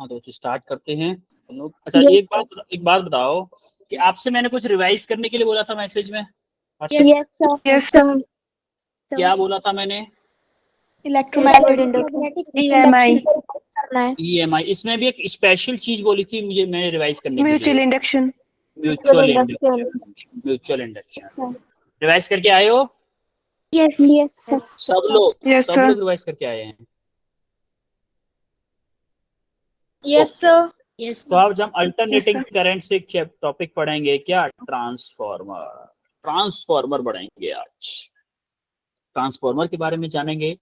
हाँ तो स्टार्ट करते हैं हम लोग। अच्छा एक बात बताओ कि आपसे मैंने कुछ रिवाइज करने के लिए बोला था मैसेज में। Yes sir. क्या बोला था मैंने? Electromagnetic EMI। इसमें भी एक स्पेशल चीज बोली थी मुझे, मैंने रिवाइज करने के लिए, mutual induction. Mutual induction revise करके आए हो? Yes sir. सब लोग रिवाइज करके आए हैं? Yes sir. तो अब जब अल्टरनेटिंग करंट से एक टॉपिक पढ़ेंगे, क्या? ट्रांसफॉर्मर पढ़ेंगे आज। ट्रांसफॉर्मर के बारे में जानेंगे,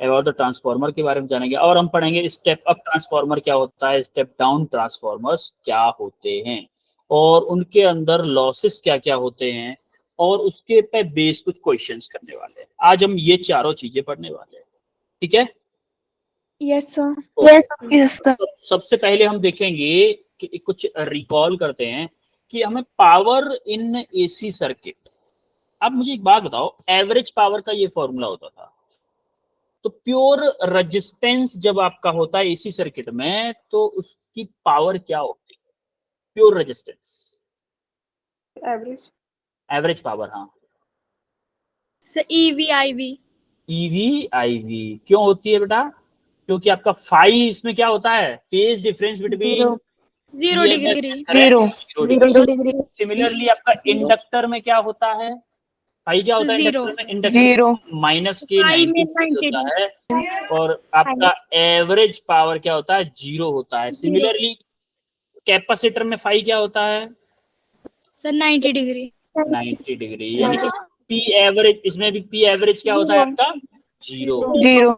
अबाउट द ट्रांसफॉर्मर के बारे में जानेंगे, और हम पढ़ेंगे स्टेप अप ट्रांसफॉर्मर क्या होता है, स्टेप डाउन ट्रांसफॉर्मर्स क्या होते हैं, और उनके अंदर लॉसेस क्या क्या होते हैं, और उसके पे बेस कुछ क्वेश्चंस करने वाले हैं। आज हम ये चारों चीजें पढ़ने वाले हैं, ठीक है? Yes sir. सबसे पहले हम देखेंगे कि कुछ रिकॉल करते हैं कि हमें पावर इन एसी सर्किट। अब मुझे एक बात बताओ, एवरेज पावर का ये फॉर्मूला होता था, तो प्योर रेजिस्टेंस जब आपका होता है एसी सर्किट में तो उसकी पावर क्या होती है? Pure resistance, average power. हाँ सर EV/IV। क्यों होती है बेटा? क्योंकि आपका फाई इसमें क्या होता है, phase difference between 0 degree. Similarly आपका इंडक्टर में क्या होता है, फाई क्या होता है इंडक्टर में? इंडक्टर माइनस के 90 होता है, और आपका एवरेज पावर क्या होता है? 0 होता है। सिमिलरली कैपेसिटर में फाई क्या होता है सर? 90 डिग्री। 90 डिग्री। यानी कि पी एवरेज, इसमें भी पी एवरेज क्या होता है आपका? 0।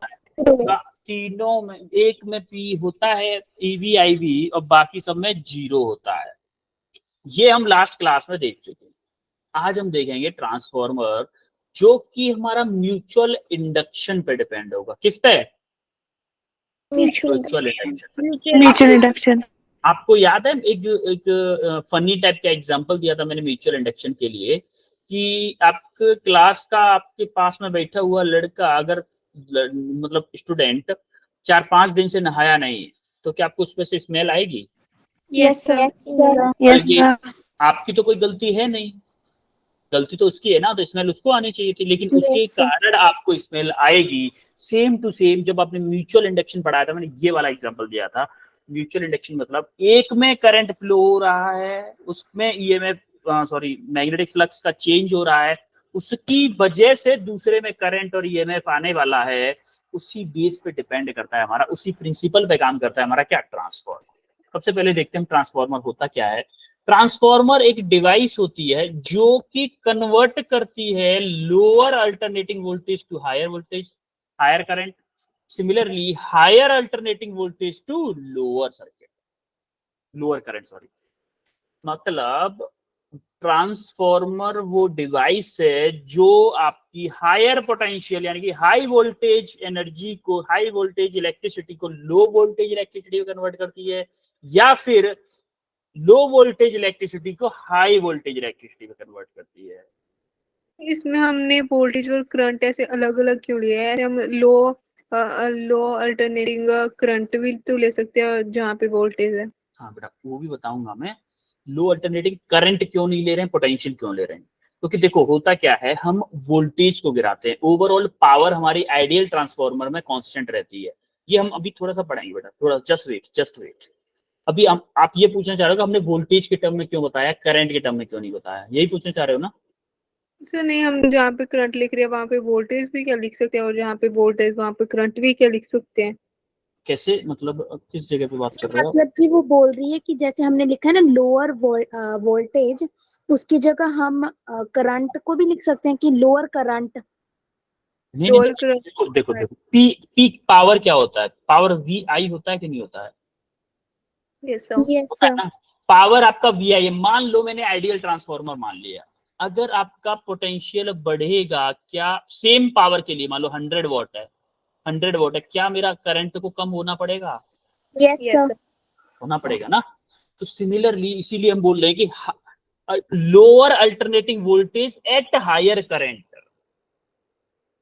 तीनों में, एक में पी होता है EV/IV और बाकी सब में 0 होता है। ये हम लास्ट क्लास में देख चुके हैं। आज हम देखेंगे ट्रांसफॉर्मर जो कि हमारा म्यूचुअल इंडक्शन पे डिपेंड होगा। किस पे? Mutual induction. आपको याद है एक फनी टाइप का एग्जांपल दिया था मैंने म्यूचुअल इंडक्शन के लिए, कि आपके क्लास का आपके पास में बैठा हुआ लड़का अगर मतलब स्टूडेंट 4-5 दिन से नहाया नहीं है तो क्या आपको उसमें से स्मेल आएगी? Yes sir. आपकी तो कोई गलती है नहीं, गलती तो उसकी है ना, तो स्मेल उसको आनी चाहिए थी, लेकिन उसके कारण आपको स्मेल आएगी। सेम टू सेम जब आपने म्यूचुअल इंडक्शन पढ़ाया था, मैंने ये वाला एग्जांपल दिया था। म्यूचुअल इंडक्शन मतलब एक में करंट फ्लो हो रहा है, उसमें EMF मैग्नेटिक फ्लक्स का चेंज हो रहा है, उसकी वजह से दूसरे में करंट और EMF आने वाला है। उसी बेस पे डिपेंड करता है हमारा, उसी प्रिंसिपल पे काम करता है हमारा क्या? ट्रांसफॉर्मर। सबसे पहले देखते हैं ट्रांसफॉर्मर होता क्या है। ट्रांसफॉर्मर एक डिवाइस होती है जो कि कन्वर्ट करती है lower alternating voltage to higher voltage, higher current. Similarly higher alternating voltage to lower circuit, lower current मतलब ट्रांसफॉर्मर वो डिवाइस है जो आपकी हायर पोटेंशियल यानी कि हाई वोल्टेज एनर्जी को, हाई वोल्टेज इलेक्ट्रिसिटी को लो वोल्टेज इलेक्ट्रिसिटी में कन्वर्ट करती है, या फिर लो वोल्टेज इलेक्ट्रिसिटी को हाई वोल्टेज इलेक्ट्रिसिटी में कन्वर्ट करती है। इसमें हमने वोल्टेज और करंट ऐसे अलग अलग क्यों लिया है? हम लो अल्टरनेटिंग करंट भी तो ले सकते हैं जहाँ पे वोल्टेज है। हाँ बेटा, वो भी बताऊंगा मैं। लो अल्टरनेटिंग करंट क्यों नहीं ले रहे हैं, पोटेंशियल क्यों ले रहे हैं? क्योंकि देखो होता क्या है, हम वोल्टेज को गिराते हैं, ओवरऑल पावर हमारी आइडियल ट्रांसफॉर्मर में कांस्टेंट रहती है। ये हम अभी थोड़ा सा पढ़ाएंगे बेटा, थोड़ा जस्ट वेट। अभी आप ये पूछना चाह रहे हो कि हमने वोल्टेज के टर्म में क्यों बताया, करंट के टर्म में क्यों नहीं बताया, यही पूछना चाह रहे हो ना? सर नहीं, हम जहाँ पे करंट लिख रहे हैं वहाँ पे वोल्टेज भी क्या लिख सकते हैं, और जहाँ पे वोल्टेज वहाँ पे करंट भी क्या लिख सकते हैं? कैसे मतलब, किस जगह पे बात कर रहे हो? मतलब कि वो बोल रही है कि जैसे हमने लिखा है ना लोअर वोल्टेज, उसकी जगह हम करंट को भी लिख सकते हैं कि लोअर करंट। नहीं, देखो पीक पावर क्या होता है? पावर VI होता है कि नहीं होता है? यस होता है ना। पावर आपका VI है। मान लो मैंने आइडियल ट्रांसफॉर्मर मान लिया, अगर आपका पोटेंशियल बढ़ेगा क्या सेम पावर के लिए, मान लो 100 वॉट है, 100 वॉट है, क्या मेरा करंट को कम होना पड़ेगा? यस होना पड़ेगा ना। तो सिमिलरली इसीलिए हम बोल रहे हैं कि lower alternating voltage at higher current,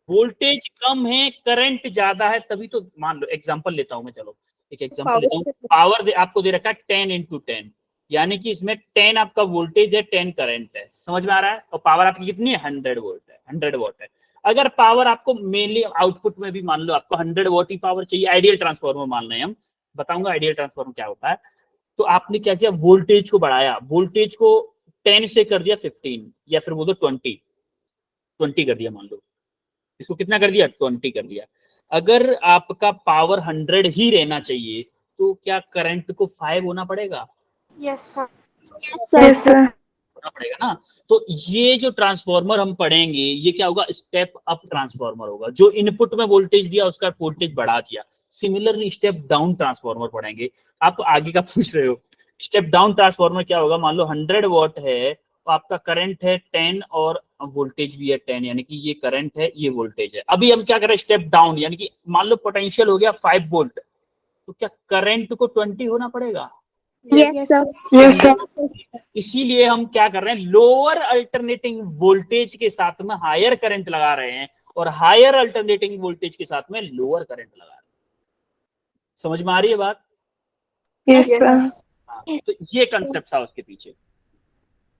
voltage कम है करंट ज्यादा है, तभी तो मान लो एग्जांपल लेता हूं मैं, चलो एक एग्जांपल लेता हूं। पावर आपको दे रखा है 10 into 10, यानी कि इसमें 10 आपका वोल्टेज है, 10 करंट है, समझ में आ रहा है, और पावर आपकी कितनी है 100 वोल्ट है, 100 वॉट है। अगर पावर आपको मेनली आउटपुट में भी मान लो आपको 100 वॉट ही पावर चाहिए, आइडियल ट्रांसफार्मर मान रहे हैं हम, बताऊंगा आइडियल ट्रांसफार्मर क्या होता है। तो आपने क्या किया, वोल्टेज को बढ़ाया, वोल्टेज को 10 से कर दिया 15, या फिर वो तो 20 कर दिया, मान लो इसको कितना कर दिया, 20 कर दिया। अगर आपका पावर 100 ही रहना चाहिए तो क्या करंट को 5 होना पड़ेगा? Yes sir. होना पड़ेगा ना। तो ये जो ट्रांसफार्मर हम पढ़ेंगे ये क्या होगा, स्टेप अप ट्रांसफार्मर होगा, जो इनपुट में वोल्टेज दिया उसका वोल्टेज बढ़ा दिया। सिमिलरली स्टेप डाउन ट्रांसफार्मर पढ़ेंगे। आप आगे का पूछ रहे हो, स्टेप डाउन ट्रांसफार्मर क्या होगा, मान लो 100 वॉट है तो आपका करंट है 10 और वोल्टेज भी है 10, यानी कि ये करंट है ये वोल्टेज है। अभी हम क्या कर रहे हैं, स्टेप डाउन, यानी कि मान लो पोटेंशियल हो गया 5 वोल्ट, तो क्या करंट को 20 होना पड़ेगा? Yes sir. Yes sir. इसीलिए हम क्या कर रहे हैं, लोअर अल्टरनेटिंग वोल्टेज के साथ में हायर करंट लगा रहे हैं, और हायर अल्टरनेटिंग वोल्टेज के साथ में लोअर करंट लगा रहे हैं। समझ में आ रही है बात? Yes sir. हाँ, तो ये कंसेप्ट था उसके पीछे।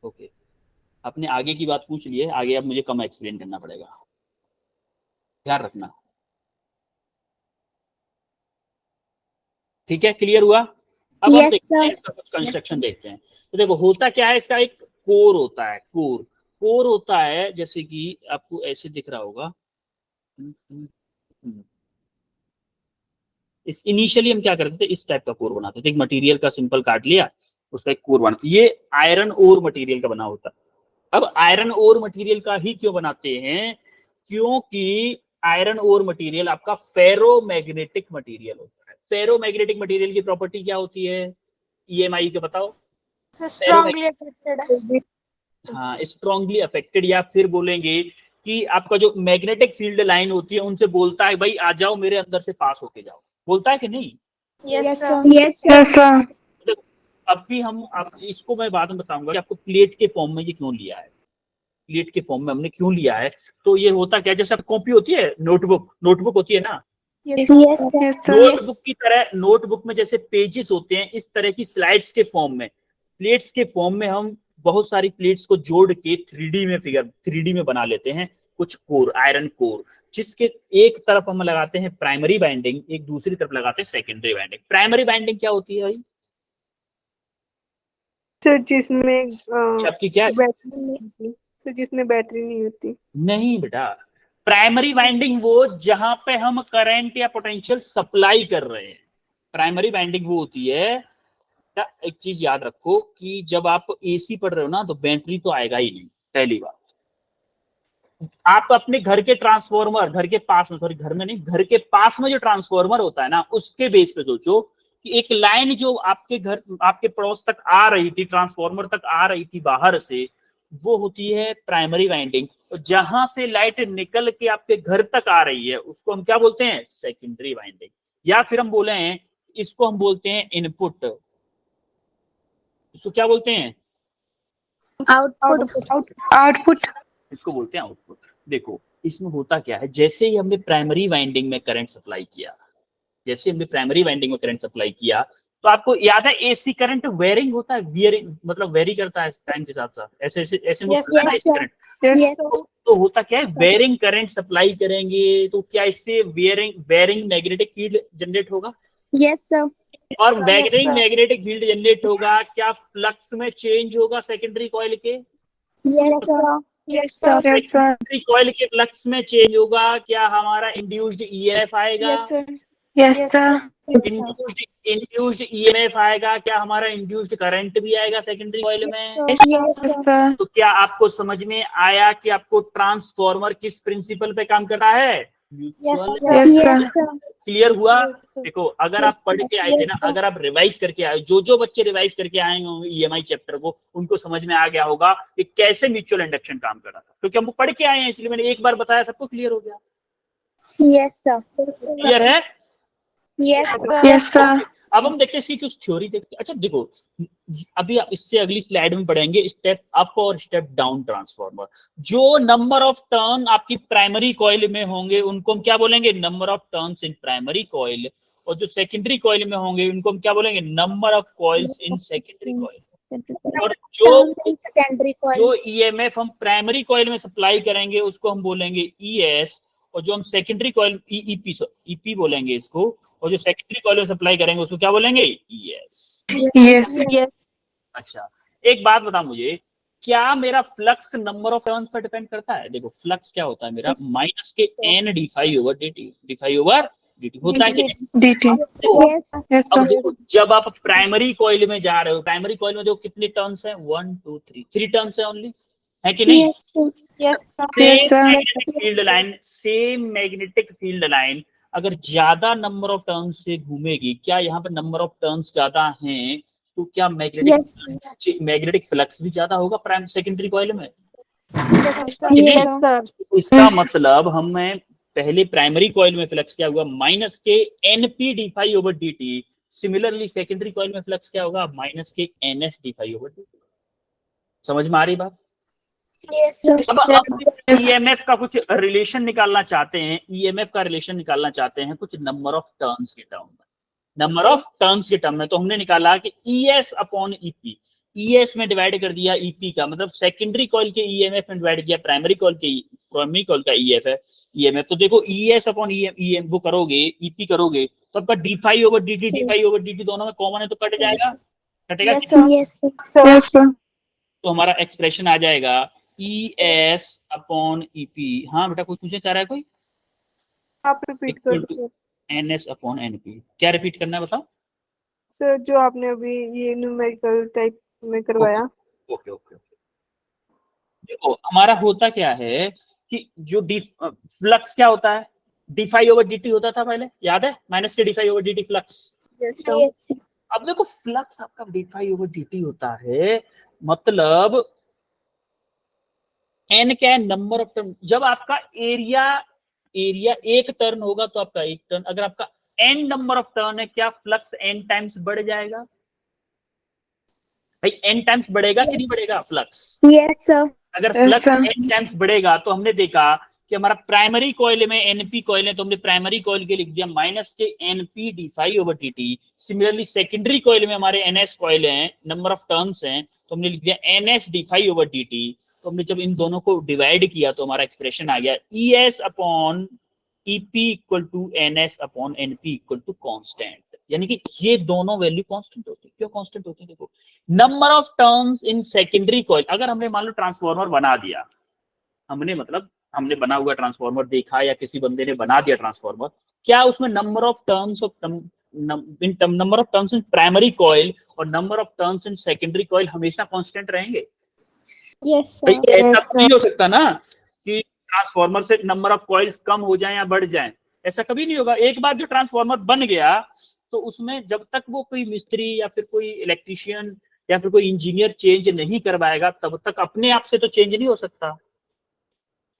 ओके, आपने आगे की बात पूछ ली है, आगे अब मुझे कम एक्सप्लेन करना पड़ेगा, ध्यान रखना। ठीक है, क्लियर हुआ? अब हम देखते हैं इसका कुछ कंस्ट्रक्शन देखते हैं। तो देखो होता क्या है, इसका एक कोर होता है, कोर होता है, जैसे कि आपको ऐसे दिख रहा होगा। इस इनिशियली हम क्या करते थे, इस टाइप का कोर बनाते थे, एक मटेरियल का सिंपल काट लिया, उसका एक कोर बनाते। ये आयरन ओर मटेरियल का बना होता है। अब आयरन ओर मटेरियल का ही क्यों बनाते हैं, क्योंकि आयरन ओर मटेरियल आपका फेरोमैग्नेटिक मटेरियल होता है। फेरोमैग्नेटिक मटेरियल की प्रॉपर्टी क्या होती है, ईएमआई के बताओ? Strongly affected. हाँ, स्ट्रांगली अफेक्टेड, या फिर बोलेंगे कि आपका जो मैग्नेटिक फील्ड लाइन होती है उनसे बोलता है भाई आ जाओ मेरे अंदर से पास होके जाओ, बोलता है कि नहीं? Yes sir. Yes sir. अब भी हम इसको मैं बाद में बताऊंगा कि आपको प्लेट के फॉर्म में ये क्यों लिया है, प्लेट के फॉर्म में हमने क्यों लिया है। तो ये होता क्या, जैसे कॉपी होती है, नोटबुक होती है ना, नोटबुक की तरह, नोटबुक में जैसे पेजेस होते हैं, इस तरह की स्लाइड्स के फॉर्म में, प्लेट्स के फॉर्म में हम बहुत सारी प्लेट्स को जोड़ के 3D में बना लेते हैं कुछ कोर, आयरन कोर, जिसके एक तरफ हम लगाते हैं प्राइमरी बाइंडिंग, एक दूसरी तरफ लगाते हैं सेकेंडरी बाइंडिंग। प्राइमरी बाइंडिंग क्या होती है भाई? सर जिसमें आपकी क्या बैटरी नहीं होती, सर जिसमें बैटरी नहीं होती। नहीं बेटा, प्राइमरी वाइंडिंग वो जहां पे हम करंट या पोटेंशियल सप्लाई कर रहे हैं, प्राइमरी वाइंडिंग वो होती है। एक चीज याद रखो कि जब आप एसी पढ़ रहे हो ना तो बैटरी तो आएगा ही नहीं, पहली बात। आप अपने घर के ट्रांसफार्मर, घर के पास में, सॉरी घर में नहीं, घर के पास में जो ट्रांसफार्मर होता है ना, उसके बेस पे सोचो कि एक लाइन जो आपके घर, आपके पड़ोस तक आ रही थी, ट्रांसफार्मर तक आ रही थी बाहर से, वो होती है प्राइमरी वाइंडिंग। और जहां से लाइट निकल के आपके घर तक आ रही है उसको हम क्या बोलते हैं, सेकेंडरी वाइंडिंग। या फिर हम बोले हैं, इसको हम बोलते हैं इनपुट, इसको क्या बोलते हैं, आउटपुट। इसको बोलते हैं आउटपुट। देखो इसमें होता क्या है, जैसे ही हमने प्राइमरी वाइंडिंग में करंट सप्लाई किया, जैसे हमने प्राइमरी वाइंडिंग में करंट सप्लाई किया, तो आपको याद है एसी करंट वेरिंग होता है, वेरिंग मतलब वेरी करता है टाइम के साथ साथ, ऐसे ऐसे ऐसे एसी करंट। तो होता क्या है, वेरिंग करंट सप्लाई करेंगे तो क्या इससे वेरिंग मैग्नेटिक फील्ड जनरेट होगा? Yes sir. और वेरिंग मैग्नेटिक फील्ड जनरेट होगा, क्या फ्लक्स में चेंज होगा सेकेंडरी कॉइल के? Yes sir. सेकेंडरी कॉइल के फ्लक्स में चेंज होगा, क्या हमारा इंड्यूस्ड ईएमएफ आएगा? Yes sir. इंड्यूस्ड ईएमएफ आएगा, क्या हमारा इंड्यूस्ड करंट भी आएगा सेकेंडरी कॉइल में? तो क्या आपको समझ में आया कि आपको ट्रांसफार्मर किस प्रिंसिपल पे काम कर रहा है? क्लियर हुआ? देखो अगर आप पढ़ के आए थे ना, अगर आप रिवाइज करके आए, जो बच्चे रिवाइज करके आए होंगे ईएमआई चैप्टर को, उनको समझ में आ गया होगा कि कैसे म्यूचुअल इंडक्शन काम कर रहा था, क्योंकि हम पढ़ के आए हैं, इसलिए मैंने एक बार बताया, सबको क्लियर हो गया? Yes sir. क्लियर है? Yes sir. Okay. अब हम देखते हैं कि उस थ्योरी देखते हैं। अच्छा देखो, अभी आप इससे अगली स्लाइड में पढ़ेंगे स्टेप अप और स्टेप डाउन ट्रांसफार्मर। जो नंबर ऑफ टर्न आपकी प्राइमरी कॉइल में होंगे उनको हम क्या बोलेंगे, number of turns in primary coil, और जो सेकेंडरी कॉइल में होंगे उनको हम क्या बोलेंगे, number of coils in secondary coil. और जो ईएमएफ हम प्राइमरी कॉइल में सप्लाई करेंगे उसको हम बोलेंगे ईएस, और जो हम सेकेंडरी कॉइल ईपी बोलेंगे इसको, और जो सेकेंडरी कॉइल में सप्लाई करेंगे उसको क्या बोलेंगे, ईएस। यस अच्छा एक बात बता मुझे, क्या मेरा flux number of turns per depend करता है? देखो फ्लक्स क्या होता है मेरा, माइनस के एन डी ओवर dt होता है कि dt। अब देखो जब आप प्राइमरी कॉइल में जा रहे हो, प्राइमरी कॉइल में देखो कितने टर्न्स हैं, 1 2 3 टर्न्स है ओनली, है कि नहीं? सेम मैग्नेटिक फील्ड लाइन अगर ज्यादा नंबर ऑफ टर्न्स से घूमेगी, क्या यहाँ पर नंबर ऑफ टर्न्स ज्यादा हैं तो क्या मैग्नेटिक फ्लक्स भी ज्यादा होगा प्राइम सेकेंडरी कॉइल में? इसका मतलब हमें पहले प्राइमरी कॉइल में फ्लक्स क्या होगा, minus K NP D phi over D T. Similarly secondary coil में फ्लक्स क्या होगा, minus K NS D phi over D T. समझ में आ रही बात? अब ईएमएफ का कुछ रिलेशन निकालना चाहते हैं, ईएमएफ का रिलेशन निकालना चाहते हैं कुछ नंबर ऑफ टर्न्स के टर्म में। नंबर ऑफ टर्न्स के टर्म में तो हमने निकाला कि ईएस अपॉन ईपी, ईएस में डिवाइड कर दिया ईपी का, मतलब सेकेंडरी कॉइल के ईएमएफ में डिवाइड किया प्राइमरी कॉइल का ईएफ है ईएमएफ। तो देखो ईएस अपॉन ईएम वो करोगे, ईपी करोगे तो आपका डी फाई ओवर डी दोनों में कॉमन है तो कट जाएगा, कटेगा। तो हमारा एक्सप्रेशन आ जाएगा ES अपॉन EP। हाँ बेटा कोई पूछना चाह रहा है कोई? आप रिपीट कर दो। NS upon NP। क्या रिपीट करना है बताओ सर, जो आपने अभी ये न्यूमेरिकल टाइप में करवाया। Okay okay. देखो हमारा होता क्या है कि जो फ्लक्स क्या होता है, D phi over D T होता था पहले, याद है, minus K D phi over D T flux. अब देखो फ्लक्स आपका D phi over D T होता है, मतलब एन क्या है, नंबर ऑफ टर्न। जब आपका एरिया एक टर्न होगा तो आपका एक टर्न, अगर आपका एन नंबर ऑफ टर्न है, क्या फ्लक्स एन टाइम्स बढ़ जाएगा? भाई एन टाइम्स बढ़ेगा कि नहीं बढ़ेगा फ्लक्स? Yes sir. अगर फ्लक्स एन टाइम्स बढ़ेगा तो हमने देखा कि हमारा प्राइमरी कॉइल में एनपी कॉइल है तो हमने प्राइमरी कॉइल के लिख दिया minus K NP D phi over D T. Similarly secondary coil में हमारे एनएस कॉइल हैं, नंबर ऑफ टर्न्स हैं, तो हमने लिख दिया NS D phi over D T. तो हमने जब इन दोनों को डिवाइड किया तो हमारा एक्सप्रेशन आ गया ES upon EP equal to NS upon NP equal to constant. यानी कि ये दोनों वैल्यू कांस्टेंट होती है। क्यों कांस्टेंट होती है? देखो number of turns in secondary coil, अगर हमने मान लो ट्रांसफार्मर बना दिया, हमने बना हुआ ट्रांसफार्मर देखा या किसी बंदे ने बना दिया ट्रांसफार्मर, क्या उसमें number of turns in primary coil और number of turns in secondary coil हमेशा कांस्टेंट रहेंगे? यस भाई सर। ऐसा तो नहीं हो सकता ना कि ट्रांसफार्मर से नंबर ऑफ कॉइल्स कम हो जाए या बढ़ जाए, ऐसा कभी नहीं होगा। एक बार जो ट्रांसफार्मर बन गया तो उसमें जब तक वो कोई मिस्त्री या फिर कोई इलेक्ट्रिशियन या फिर कोई इंजीनियर चेंज नहीं करवाएगा तब तक अपने आप से तो चेंज नहीं हो सकता,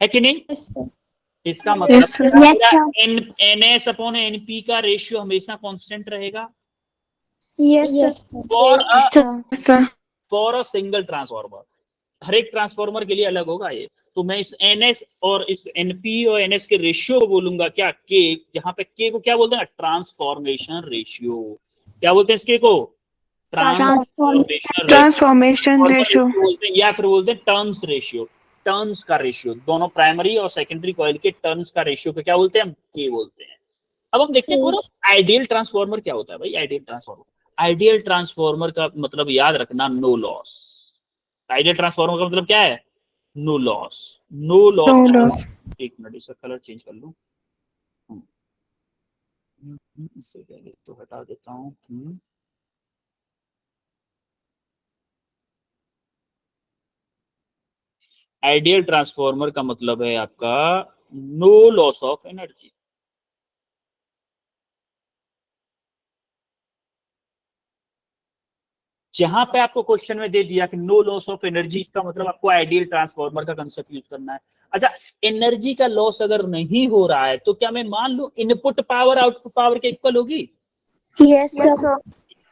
है कि नहीं? इसका मतलब NS अपॉन NP का रेशियो हमेशा कांस्टेंट रहेगा फॉर अ सिंगल ट्रांसफार्मर। हर एक ट्रांसफार्मर के लिए अलग होगा ये। तो मैं इस NS और इस NP और NS के रेशियो को बोलूंगा क्या, K। जहां पे K को क्या बोलते हैं, ट्रांसफॉर्मेशन रेशियो। क्या बोलते हैं इसके को? ट्रांसफॉर्मेशन रेशियो बोलते हैं, या फिर बोलते हैं टर्न्स रेशियो। टर्न्स का रेशियो, दोनों प्राइमरी और सेकेंडरी कॉइल के टर्न्स का रेशियो को क्या बोलते हैं, हम K बोलते हैं। अब हम देखते हैं आइडियल ट्रांसफार्मर क्या होता है। भाई आइडियल ट्रांसफार्मर का मतलब याद रखना, नो लॉस। आइडियल ट्रांसफार्मर का मतलब क्या है, नो लॉस। एक मिनट इसका कलर चेंज कर लूं, इससे पहले तो हटा देता हूँ। आइडियल ट्रांसफार्मर का मतलब है आपका नो लॉस ऑफ एनर्जी। जहां पे आपको क्वेश्चन में दे दिया कि नो लॉस ऑफ एनर्जी, इसका मतलब आपको आइडियल ट्रांसफार्मर का कंसेप्ट यूज करना है। अच्छा एनर्जी का लॉस अगर नहीं हो रहा है तो क्या मैं मान लूं इनपुट पावर आउटपुट पावर के इक्वल होगी? Yes, Yes, sir. sir.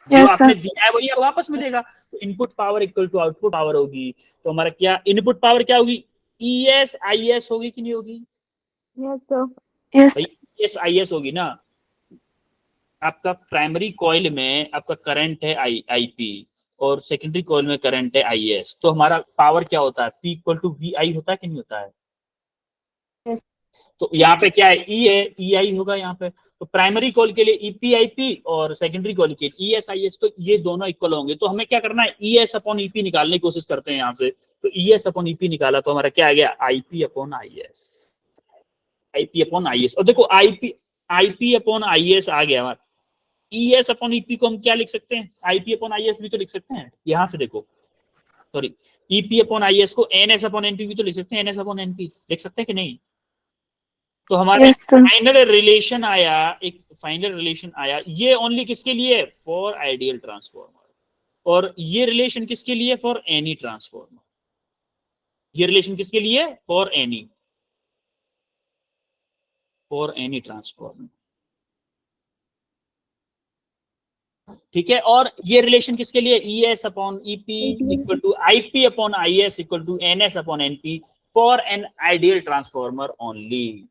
जो Yes, आपने sir. दिया है वही वापस मिलेगा। तो input power equal to output power होगी। तो हमारा क्या इनपुट पावर क्या होगी? ES IS होगी कि नहीं होगी Yes, sir. Yes. भाई? ES IS होगी ना। आपका प्राइमरी कॉइल में आपका करंट है IP और सेकेंडरी कॉइल में करंट है IS। तो हमारा पावर क्या होता है? P इक्वल टू VI होता है कि नहीं होता है? Yes. तो यहाँ पे क्या है? E है, EI होगा यहाँ पे। तो प्राइमरी कॉल के लिए EP और सेकेंडरी कॉल के लिए ES IS, तो ये दोनों इक्वल होंगे। तो हमें क्या करना है? ES अपॉन EP निकालने की कोशिश करते हैं यहाँ से। तो ES अपॉन EP निकाला तो हमारा क्या आ गया? IP upon IS। IP upon IS। और देखो IP अपॉन IS आ गया हमारा। ES अपॉन EP को हम क्या लिख सकते हैं? IP अपॉन IS भी तो लिख सकते हैं। यहाँ से देखो, सॉरी, EP अपॉन IS को NS अपॉन NP भी तो लिख सकते हैं। NS अपॉन NP लिख सकते हैं कि नहीं? तो हमारा Yes, sir. फाइनल रिलेशन आया, एक फाइनल रिलेशन आया। ये ओनली किसके लिए? For ideal transformer. और ये रिलेशन किसके लिए? For any transformer. ये रिलेशन किसके लिए? For any transformer. ठीक है। और ये रिलेशन किसके लिए? ES upon EP equal to IP upon IS equal to NS upon NP for an ideal transformer only.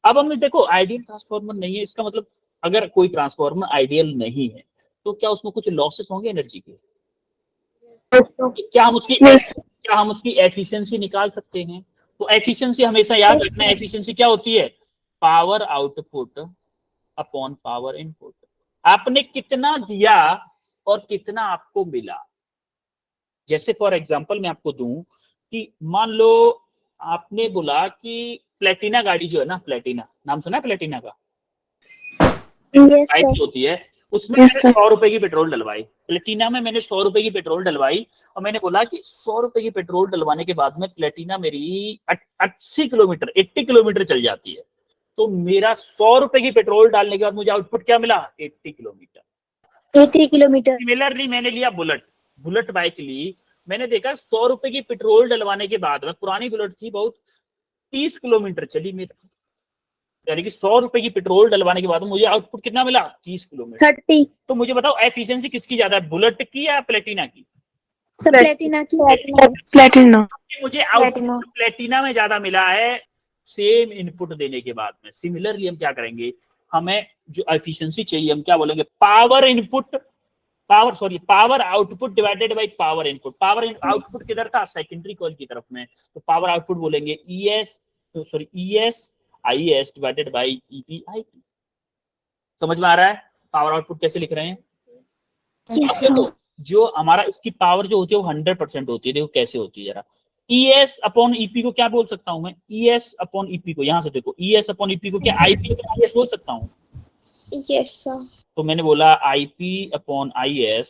अब हमने देखो आइडियल ट्रांसफॉर्मर नहीं है, इसका मतलब अगर कोई ट्रांसफॉर्मर आइडियल नहीं है तो क्या उसमें कुछ लॉसेस होंगे एनर्जी के? क्या हम उसकी एफिशिएंसी निकाल सकते हैं? तो एफिशिएंसी हमेशा याद रखना, एफिशिएंसी क्या होती है? Power output upon power input. आपने कितना दिया और कितना आपको मिला। जैसे फॉर एग्जांपल मैं आपको दूं कि मान लो आपने बोला कि प्लेटिना गाड़ी जो है ना, प्लेटिना नाम सुना है प्लेटिना का? Yes, bike sir. जो होती है उसमें Yes, मैंने sir. 100 रुपए की पेट्रोल डलवाई। प्लेटिना में मैंने 100 रुपए की पेट्रोल डलवाई और मैंने बोला कि 100 रुपए की पेट्रोल डलवाने के बाद में प्लेटिना मेरी 80 किलोमीटर चल जाती है। तो मेरा 100 रुपए की पेट्रोल डालने के बाद मुझे आउटपुट क्या मिला? 80 किलोमीटर। 80 किलोमीटर. सिमिलरली मैंने लिया बुलेट बाइक ली। मैंने देखा 100 रुपए की पेट्रोल डलवाने के बाद में, पुरानी बुलेट थी बहुत, 30 किलोमीटर चली मेरी। यानी कि 100 रुपए की पेट्रोल डलवाने के बाद मुझे आउटपुट कितना मिला? 30 किलोमीटर। 30. तो मुझे बताओ एफिशिएंसी किसकी ज्यादा है, बुलेट की या प्लेटिना की? सर प्लेटिना की. प्लेटिना। मुझे आउटपुट प्लेटिना में ज्यादा मिला है सेम इनपुट देने के बाद में। सिमिलरली हम क्या करेंगे? हमें जो एफिशिएंसी चाहिए हम क्या बोलेंगे? Power output divided by power input. Power output किधर था? सेकेंडरी कॉइल की तरफ में। तो पावर आउटपुट बोलेंगे ES IS divided by EP IP। समझ में आ रहा है पावर आउटपुट कैसे लिख रहे हैं? Yes, अब देखो जो हमारा इसकी पावर जो होती है वो 100% होती है। देखो कैसे होती है जरा। ES अपॉन EP को क्या बोल सकता हूं मैं? ES अपॉन EP को यहां से देखो, ES अपॉन EP को क्या IP अपॉन IS बोल सकता हूं? Yes, sir. तो मैंने बोला IP अपॉन IS।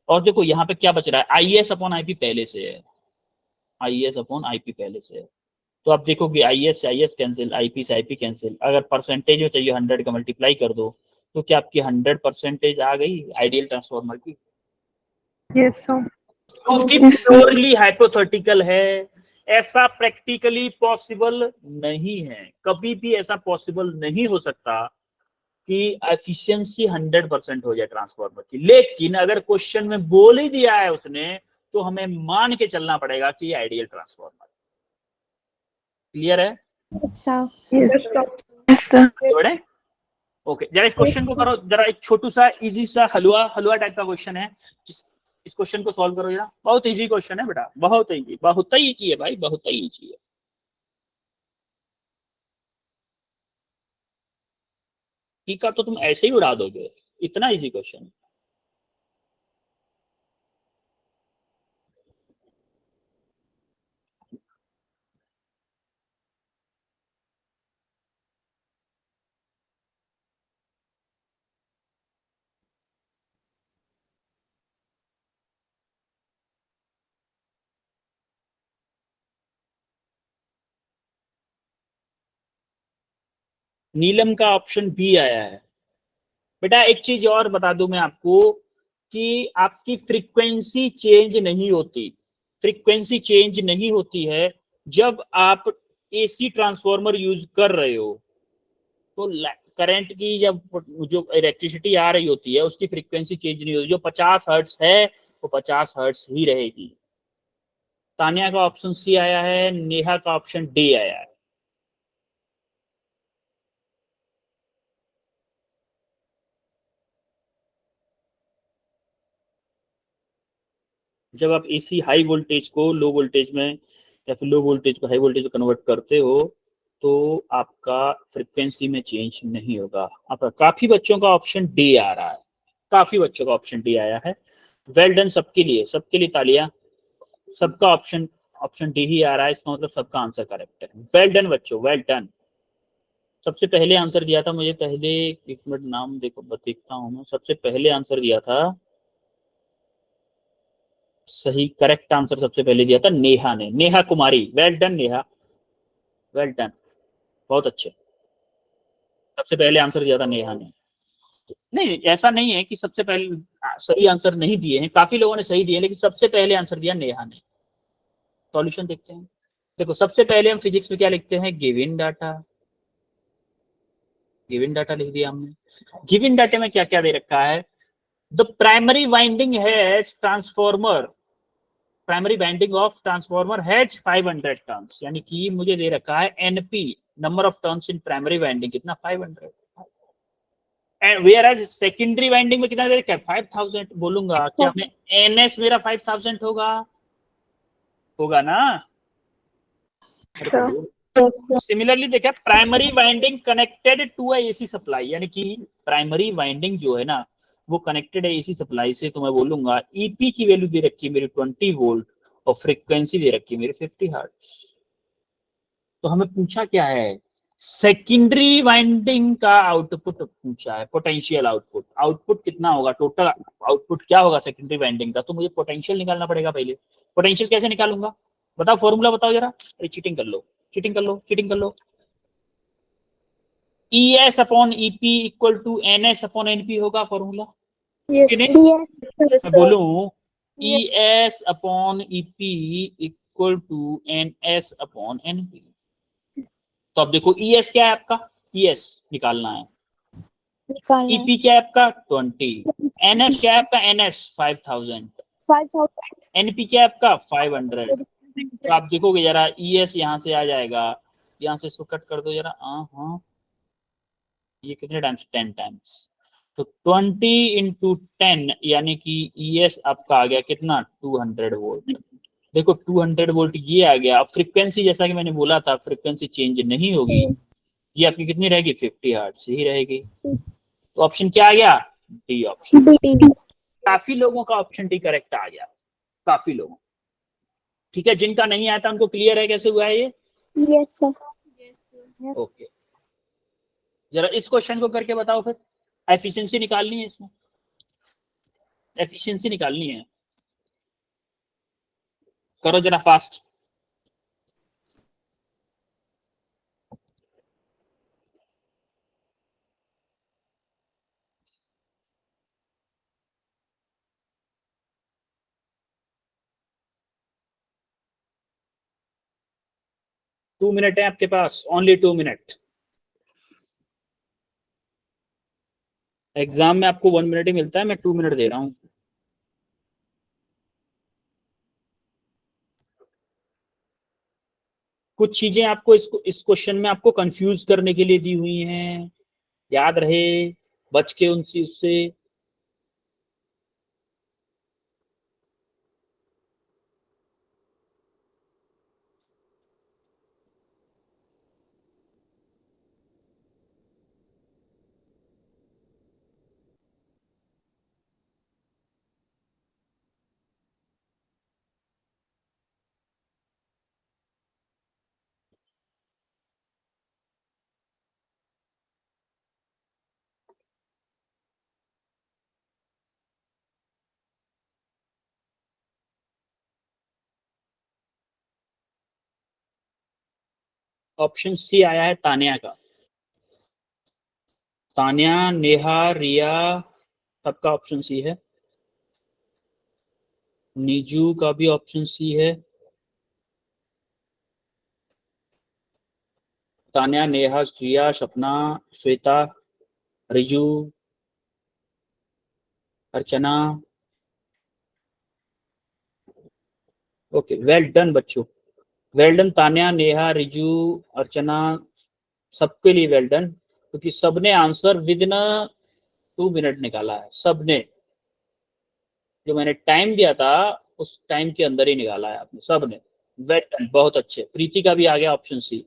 और देखो यहाँ पे क्या बच रहा है? IS अपॉन IP पहले से है, IS अपॉन IP पहले से है। तो आप देखोगे IS से IS कैंसिल, IP से IP कैंसिल। अगर परसेंटेज में चाहिए 100 का मल्टीप्लाई कर दो तो क्या आपकी 100% आ गई आइडियल ट्रांसफॉर्मर की? Yes, sir. क्योंकि प्योरली हाइपोथेटिकल है, ऐसा प्रैक्टिकली पॉसिबल नहीं है। कभी भी ऐसा पॉसिबल नहीं हो सकता कि एफिशिएंसी 100% हो जाए ट्रांसफार्मर की। लेकिन अगर क्वेश्चन में बोल ही दिया है उसने तो हमें मान के चलना पड़ेगा कि आइडियल ट्रांसफार्मर। क्लियर है? Yes, sir. Yes, sir. बड़े ओके। जरा इस क्वेश्चन को करो, जरा एक छोटू सा इजी सा हलवा टाइप का क्वेश्चन है। इस क्वेश्चन को सॉल्व करो जरा। बहुत इजी क्वेश्चन है बेटा, बहुत ही इजी है भाई, बहुत ही इजी है। का तो तुम ऐसे ही उड़ा दोगे, इतना इजी क्वेश्चन। नीलम का ऑप्शन बी आया है। बेटा एक चीज और बता दूं मैं आपको कि आपकी फ्रीक्वेंसी चेंज नहीं होती। फ्रीक्वेंसी चेंज नहीं होती है जब आप AC ट्रांसफॉर्मर यूज कर रहे हो। तो करंट की जब जो इलेक्ट्रिसिटी आ रही होती है उसकी फ्रीक्वेंसी चेंज नहीं होती, जो 50 हर्ट्ज है वो 50 हर्ट्ज ही रहेगी। तानिया का ऑप्शन सी आया है, नेहा का ऑप्शन डी आया है। जब आप एसी हाई वोल्टेज को लो वोल्टेज में या फिर लो वोल्टेज को हाई वोल्टेज में कन्वर्ट करते हो तो आपका फ्रिक्वेंसी में चेंज नहीं होगा। आपका काफी बच्चों का ऑप्शन डी आ रहा है, काफी बच्चों का ऑप्शन डी आया है। वेल डन सबके लिए तालियां। सबका ऑप्शन डी ही आ रहा है, इसका मतलब सबका आंसर करेक्ट है। वेल डन बच्चों, वेल डन। सबसे पहले आंसर दिया था मुझे, पहले एक मिनट नाम देखो देखता हूँ मैं। सबसे पहले आंसर दिया था, सही करेक्ट आंसर सबसे पहले दिया था नेहा ने, Neha Kumari. Well done Neha, well done, बहुत अच्छे। सबसे पहले आंसर दिया था नेहा ने। नहीं, ऐसा नहीं है कि सबसे पहले सही आंसर नहीं दिए हैं, काफी लोगों ने सही दिए, लेकिन सबसे पहले आंसर दिया नेहा ने। सॉल्यूशन देखते हैं। देखो सबसे पहले हम फिजिक्स में क्या लिखते हैं, गिवन डाटा। गिवन डाटा लिख दिया हमने। गिवन डाटे में क्या क्या दे रखा है, the primary winding has transformer, primary winding of transformer has 500 turns, यानी कि मुझे दे रखा है NP, number of turns in primary winding कितना, 500। And whereas secondary winding में कितना दे रखा है, 5000। बोलूंगा क्या मैं एनएस मेरा 5000 होगा ना। सिमिलरली देखा, primary winding connected to a AC supply, यानी कि प्राइमरी वाइंडिंग जो है ना वो कनेक्टेड है एसी सप्लाई से, तो मैं बोलूंगा ईपी की वैल्यू दे रखी है मेरी 20 वोल्ट और फ्रीक्वेंसी दे रखी है मेरी 50 हर्ट्ज। तो हमें पूछा क्या है, सेकेंडरी वाइंडिंग का आउटपुट पूछा है, पोटेंशियल आउटपुट। आउटपुट कितना होगा, टोटल आउटपुट क्या होगा सेकेंडरी वाइंडिंग का, तो मुझे पोटेंशियल निकालना पड़ेगा पहले। पोटेंशियल कैसे निकालूंगा बताओ, फॉर्मूला बताओ जरा। अरे चीटिंग कर लो, चीटिंग कर लो, चीटिंग कर लो। ES upon EP equal to NS upon NP होगा फॉर्मूला। यस मैं बोलूं ES upon EP equal to NS upon NP। तो अब देखो ES क्या है आपका, ES निकालना है। निकालना EP क्या है आपका 20, NS क्या है आपका NS 5000, 5000 NP क्या है आपका 500। तो आप देखोगे जरा ES यहाँ से आ जाएगा, यहाँ से इसको कट कर दो जरा। हाँ, ये कितने टाइम्स, 10 टाइम्स। तो 20 इंटू 10 यानी कि ES आपका आ गया कितना, 200 वोल्ट। देखो 200 वोल्ट ये आ गया। अब फ्रीक्वेंसी जैसा कि मैंने बोला था फ्रीक्वेंसी चेंज नहीं होगी, ये आपकी कितनी रहेगी 50 हर्ट्ज ही रहेगी। तो ऑप्शन क्या आ गया, डी ऑप्शन। काफी लोगों का ऑप्शन डी करेक्ट आ गया, काफी लोगों। ठीक है, जिनका नहीं आया था उनको क्लियर है कैसे हुआ है ये। Yes sir. ओके, जरा इस क्वेश्चन को करके बताओ फिर। एफिशिएंसी निकालनी है इसमें, एफिशिएंसी निकालनी है, करो जरा फास्ट। टू मिनट है आपके पास, ओनली 2 मिनट। एग्जाम में आपको 1 मिनट ही मिलता है, मैं 2 मिनट दे रहा हूँ। कुछ चीजें आपको इस क्वेश्चन में आपको कंफ्यूज करने के लिए दी हुई हैं, याद रहे, बच के उनसे उससे। ऑप्शन सी आया है तानिया का। तानिया, नेहा, रिया, सबका ऑप्शन सी है। नीजू का भी ऑप्शन सी है। तानिया, नेहा, रिया, सपना, श्वेता, रिजू, अर्चना। ओके, वेल डन बच्चों, वेल डन तान्या, नेहा, रिजू, अर्चना, सबके लिए वेल डन, क्योंकि सबने आंसर विद इन 2 मिनट निकाला है। सबने जो मैंने टाइम दिया था उस टाइम के अंदर ही निकाला है आपने सबने। वेल डन, बहुत अच्छे। प्रीति का भी आ गया ऑप्शन सी,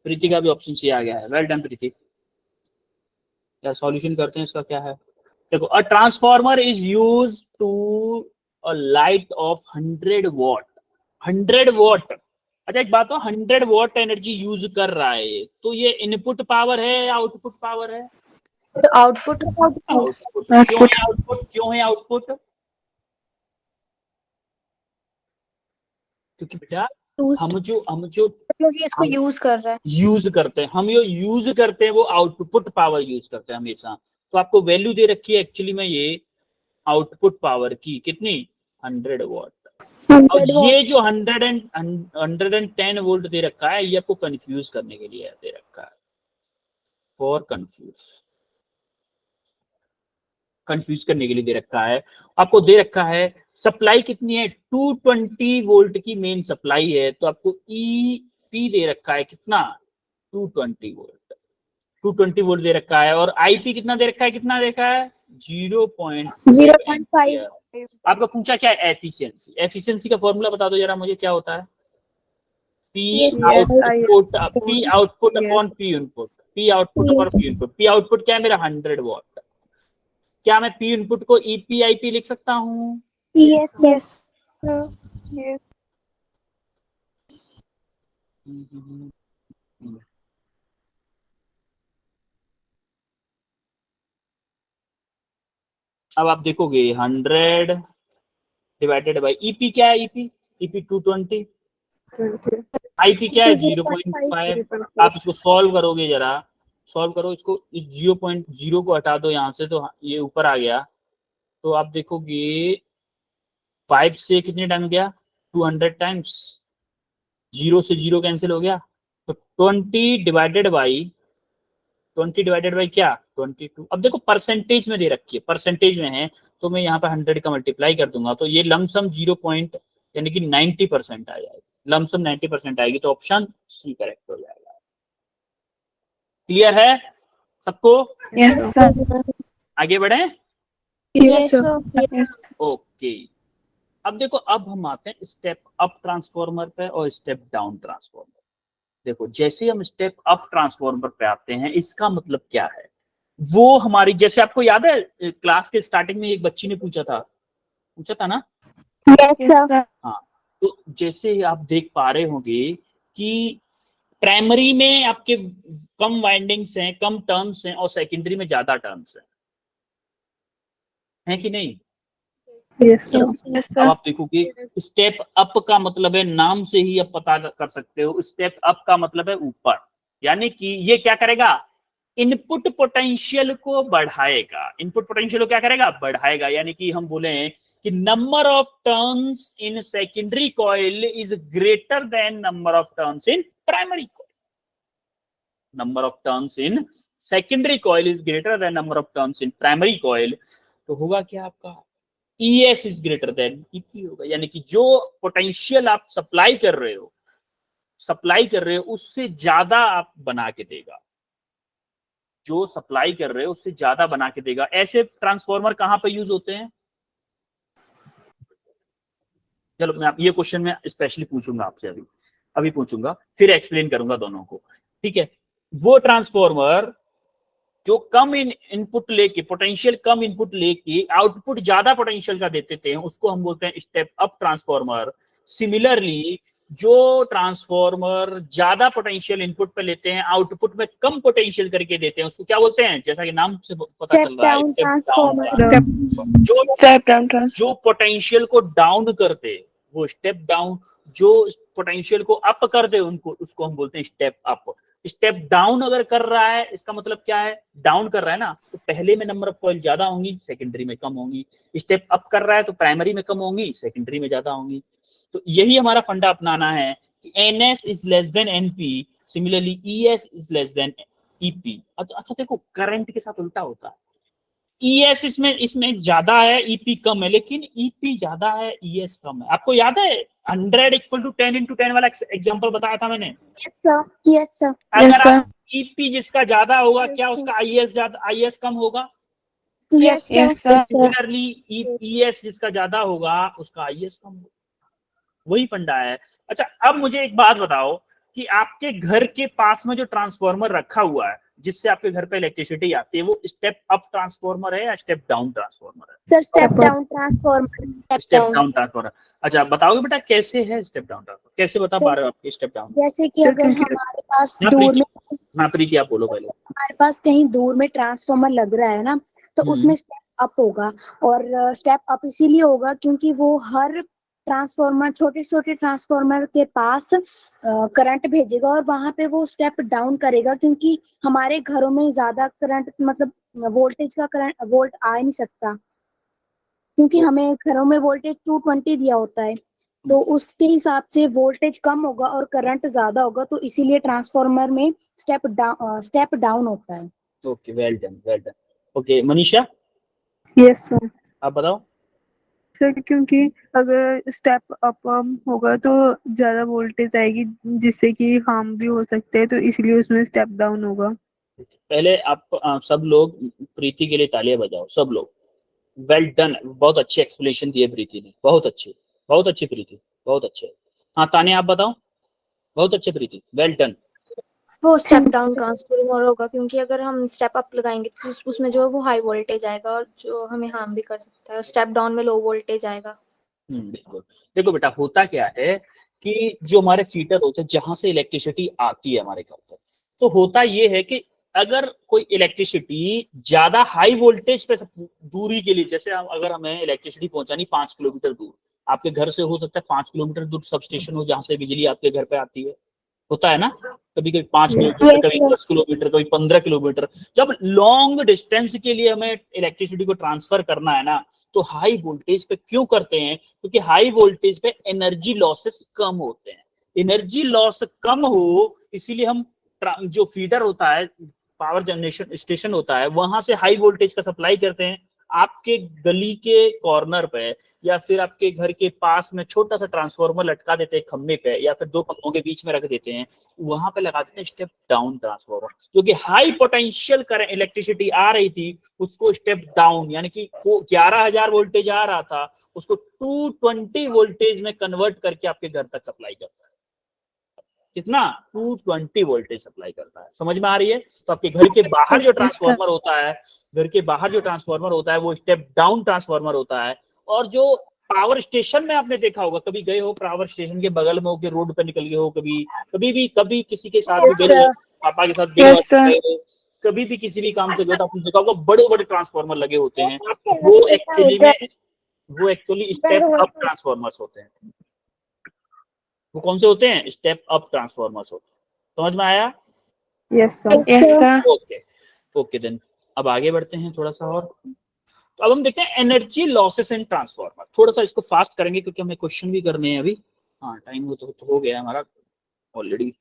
प्रीति का भी ऑप्शन सी आ गया है। Well done Preeti. क्या सॉल्यूशन करते हैं इसका, क्या है? देखो, a transformer is use to a light of 100 watt. 100 watt, अच्छा एक बात हो, 100 वॉट एनर्जी यूज कर रहा है ये, तो ये इनपुट पावर है या आउटपुट पावर है? Output output. क्यों है आउटपुट? क्यों है आउटपुट? क्योंकि बेटा हम जो क्योंकि इसको यूज कर रहा है। यूज करते हैं, हम ये यूज करते हैं वो आउटपुट पावर यूज करते हैं हमेशा। तो आपको वैल्यू दे रखी है एक्चुअली में ये आउटपुट पावर की, कितनी? 100 वॉट। और ये जो 110 वोल्ट दे रखा है, ये आपको कंफ्यूज करने के लिए दे रखा है, फॉर कंफ्यूज करने के लिए दे रखा है। आपको दे रखा है सप्लाई कितनी है, 220 वोल्ट की मेन सप्लाई है, तो आपको ईपी दे रखा है कितना, 220 वोल्ट। 220 वोल्ट दे रखा है, और आईपी कितना दे रखा है, कितना दे रखा है, 0.5। आपका पूछा क्या है, एफिशिएंसी। एफिशिएंसी का फॉर्मूला बता दो जरा मुझे, क्या होता है? P output upon P input. P output upon P input. P output क्या है मेरा, 100 वॉट। क्या मैं पी इनपुट को ईपी आईपी लिख सकता हूँ? यस। अब आप देखोगे 100 डिवाइडेड बाई ईपी क्या है, ईपी 220, आईपी क्या है 0.5। आप इसको सॉल्व करोगे, जरा सॉल्व करो इसको, इस 0.0 को हटा दो यहाँ से, तो ये ऊपर आ गया। तो आप देखोगे 5 से कितने टाइम गया, 200 टाइम्स, 0 से 0 कैंसिल हो गया, तो 20 डिवाइडेड बाई क्या, 22। अब देखो परसेंटेज में दे रखी है, परसेंटेज में है, तो मैं यहाँ पे 100 का मल्टीप्लाई कर दूंगा, तो ये लमसम 0 पॉइंट यानी कि 90% आ जाएगी, लमसम 90% आएगी, तो ऑप्शन सी करेक्ट हो जाएगा। क्लियर है सबको? Yes, sir. आगे बढ़े? Yes sir. ओके, अब देखो, अब हम आते हैं स्टेप अप ट्रांसफार्मर पे और स्टेप डाउन ट्रांसफार्मर। देखो, जैसे हम स्टेप अप ट्रांसफार्मर पे आते हैं, इसका मतलब क्या है, वो हमारी, जैसे आपको याद है क्लास के स्टार्टिंग में एक बच्ची ने पूछा था ना? Yes sir. हाँ, तो जैसे आप देख पा रहे होंगे कि प्राइमरी में आपके कम वाइंडिंग्स हैं, कम टर्म्स हैं, और सेकेंडरी में ज्यादा टर्म्स हैं कि नहीं? Yes, sir. Yes, अब sir. आप देखोगे स्टेप अप का मतलब है, नाम से ही आप पता कर सकते हो, स्टेप अप का मतलब है ऊपर, यानी कि ये क्या करेगा, इनपुट पोटेंशियल को बढ़ाएगा। इनपुट पोटेंशियल को क्या करेगा, बढ़ाएगा। यानी कि हम बोले कि number of turns in secondary coil is greater than number of turns in primary coil. Number of turns in secondary coil is greater than number of turns in primary coil, तो होगा क्या आपका, ES is greater than EP होगा। यानी कि जो potential आप supply कर रहे हो उससे ज्यादा आप बना के देगा, जो सप्लाई कर रहे हो उससे ज्यादा बना के देगा। ऐसे ट्रांसफार्मर कहां पे यूज होते हैं? चलो मैं ये क्वेश्चन में स्पेशली पूछूंगा आपसे, अभी पूछूंगा, फिर एक्सप्लेन करूंगा दोनों को, ठीक है? वो ट्रांसफार्मर जो कम इनपुट लेके, पोटेंशियल कम इनपुट लेके आउटपुट ज्यादा पोटेंशियल का देते थे, उसको हम बोलते हैं स्टेप अप ट्रांसफार्मर। सिमिलरली जो ट्रांसफार्मर ज्यादा पोटेंशियल इनपुट पे लेते हैं, आउटपुट में कम पोटेंशियल करके देते हैं, उसको क्या बोलते हैं? जैसा कि नाम से पता चल रहा है, जो पोटेंशियल को डाउन करते वो स्टेप डाउन, जो पोटेंशियल को अप कर दे उसको हम बोलते हैं स्टेप अप। स्टेप डाउन अगर कर रहा है, इसका मतलब क्या है, डाउन कर रहा है ना, तो पहले में नंबर ऑफ कॉइल ज्यादा होंगी, सेकेंडरी में कम होंगी। स्टेप अप कर रहा है तो प्राइमरी में कम होंगी, सेकेंडरी में ज्यादा होंगी। तो यही हमारा फंडा अपनाना है कि NS is less than NP, similarly ES is less than EP. अच्छा देखो, करंट के साथ उल्टा होता है। ईएस इसमें ज्यादा है, ईपी कम है, लेकिन ईपी ज्यादा है, ईएस कम है। आपको याद है 100 इक्वल टू 10 into 10 वाला एग्जांपल बताया था मैंने? यस सर, यस सर, अगर आप ईपी जिसका ज्यादा होगा, क्या उसका आईएस कम होगा? यस सर, सिमिलरली ईएस जिसका ज्यादा होगा उसका आईएस कम होगा। वही फंडा है। अच्छा, अब मुझे एक बात बताओ कि आपके घर के पास में जो ट्रांसफार्मर रखा हुआ है जिससे आपके घर पे इलेक्ट्रिसिटी आती है, वो स्टेप अप ट्रांसफार्मर है या स्टेप डाउन ट्रांसफार्मर है? Sir step down transformer. Step down transformer. अच्छा, बताओगे बेटा कैसे है स्टेप डाउन ट्रांसफार्मर? कैसे बता पा रहे हो आपके स्टेप डाउन? जैसे कि अगर हमारे पास दूर में, हाँ प्रीति आप बोलो पहले। हमारे पास कहीं दूर में ट्रांसफार्मर लग रहा है ना, तो उसमें स्टेप अप होगा। और स्टेप अप इसीलिए होगा क्योंकि वो हर ट्रांसफार्मर, छोटे छोटे ट्रांसफार्मर के पास करंट भेजेगा और वहां पे वो स्टेप डाउन करेगा, क्योंकि हमारे घरों में ज्यादा करंट, मतलब वोल्टेज का करंट, वोल्ट आ ही नहीं सकता, क्योंकि हमें घरों में वोल्टेज 220 दिया होता है। तो उसके हिसाब से वोल्टेज कम होगा और करंट ज्यादा होगा, तो इसीलिए ट्रांसफार्मर में स्टेप डाउन होता है। Okay, well done, well done. Okay Manisha, yes sir. आप बताओ। सर क्योंकि अगर स्टेप अप होगा तो ज्यादा वोल्टेज आएगी जिससे कि हार्म भी हो सकते हैं, तो इसलिए उसमें स्टेप डाउन होगा। पहले आप सब लोग प्रीति के लिए तालियां बजाओ, सब लोग। वेल डन, बहुत अच्छी एक्सप्लेनेशन दी है प्रीति ने, बहुत अच्छी प्रीति, बहुत अच्छे। हाँ तानिया आप बताओ। बहुत अच्छे प्रीति, वेल डन। वो स्टेप डाउन ट्रांसफार्मर होगा क्योंकि अगर हम स्टेप अप लगाएंगे तो उसमें जो है वो हाई वोल्टेज आएगा और जो हमें हार्म भी कर सकता है, और स्टेप डाउन में लो वोल्टेज आएगा। बिल्कुल। देखो बेटा, होता क्या है कि जो हमारे फीडर होते हैं जहां से इलेक्ट्रिसिटी आती है हमारे घर पर, तो होता ये है कि अगर कोई इलेक्ट्रिसिटी ज्यादा हाई वोल्टेज पे दूरी के लिए, जैसे अगर हमें इलेक्ट्रिसिटी पहुंचानी 5 किलोमीटर दूर, आपके घर से हो सकता है 5 किलोमीटर दूर सब स्टेशन हो जहां से बिजली आपके घर पे आती है, होता है ना? कभी कभी 5 किलोमीटर, कभी 10 किलोमीटर, कभी 15 किलोमीटर। जब लॉन्ग डिस्टेंस के लिए हमें इलेक्ट्रिसिटी को ट्रांसफर करना है ना, तो हाई वोल्टेज पे क्यों करते हैं? क्योंकि हाई वोल्टेज पे एनर्जी लॉसेस कम होते हैं। एनर्जी लॉस कम हो इसीलिए हम जो फीडर होता है, पावर जनरेशन स्टेशन होता है, वहां से हाई वोल्टेज का सप्लाई करते हैं। आपके गली के कॉर्नर पे या फिर आपके घर के पास में छोटा सा ट्रांसफार्मर लटका देते हैं खंभे पे, या फिर 2 खंभों के बीच में रख देते हैं, वहां पे लगा देते हैं स्टेप डाउन ट्रांसफार्मर। क्योंकि हाई पोटेंशियल करंट इलेक्ट्रिसिटी आ रही थी, उसको स्टेप डाउन, यानी कि वो 11,000 वोल्टेज आ रहा था, उसको 220 वोल्टेज में कन्वर्ट करके आपके घर तक सप्लाई करता है। कितना? 220 वोल्टेज सप्लाई करता है। समझ में आ रही है? तो आपके घर के बाहर जो ट्रांसफार्मर होता है, घर के बाहर जो ट्रांसफार्मर होता है वो स्टेप डाउन ट्रांसफार्मर होता है। और जो पावर स्टेशन में आपने देखा होगा, कभी गए हो पावर स्टेशन के बगल में हो के रोड पे निकल गए हो, कभी किसी के साथ भी गए हो, पापा के साथ गए हो, कभी भी किसी भी काम से गए तो आपने देखा होगा बड़े बड़े ट्रांसफार्मर लगे होते हैं, वो एक्चुअली स्टेप अप ट्रांसफार्मर्स होते हैं। वो कौन से होते हैं? स्टेप अप ट्रांसफार्मर्स होते हैं। समझ में आया? Yes sir. ओके देन, अब आगे बढ़ते हैं थोड़ा सा और। तो अब हम देखते हैं एनर्जी लॉसेस इन ट्रांसफार्मर। थोड़ा सा इसको फास्ट करेंगे क्योंकि हमें क्वेश्चन भी करने हैं अभी। हाँ टाइम तो हो गया हमारा ऑलरेडी।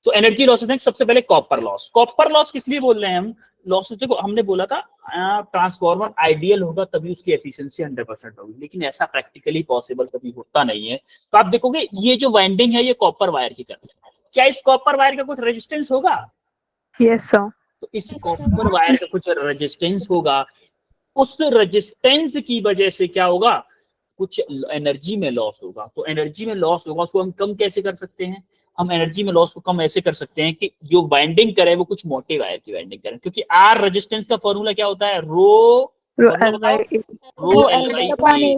तो एनर्जी लॉसेस में सबसे पहले कॉपर लॉस। कॉपर लॉस किस लिए बोल रहे हैं हम? लॉसेस देखो, हमने बोला था ट्रांसफार्मर आइडियल होगा तभी उसकी एफिशिएंसी 100% होगी, लेकिन ऐसा प्रैक्टिकली पॉसिबल कभी होता नहीं है। तो आप देखोगे ये जो वाइंडिंग है ये कॉपर वायर की करते हैं, क्या इस कॉपर वायर का कुछ रेजिस्टेंस होगा? Yes sir. तो इस कॉपर वायर का कुछ रेजिस्टेंस होगा, उस रेजिस्टेंस की वजह से क्या होगा? कुछ एनर्जी में लॉस होगा। तो एनर्जी में लॉस होगा, उसको हम कम कैसे कर सकते हैं? हम एनर्जी में लॉस को कम ऐसे कर सकते हैं कि जो वाइंडिंग करे वो कुछ मोटे वायर की वाइंडिंग करें, क्योंकि आर रेजिस्टेंस का फॉर्मूला क्या होता है? रो एल बाई ए।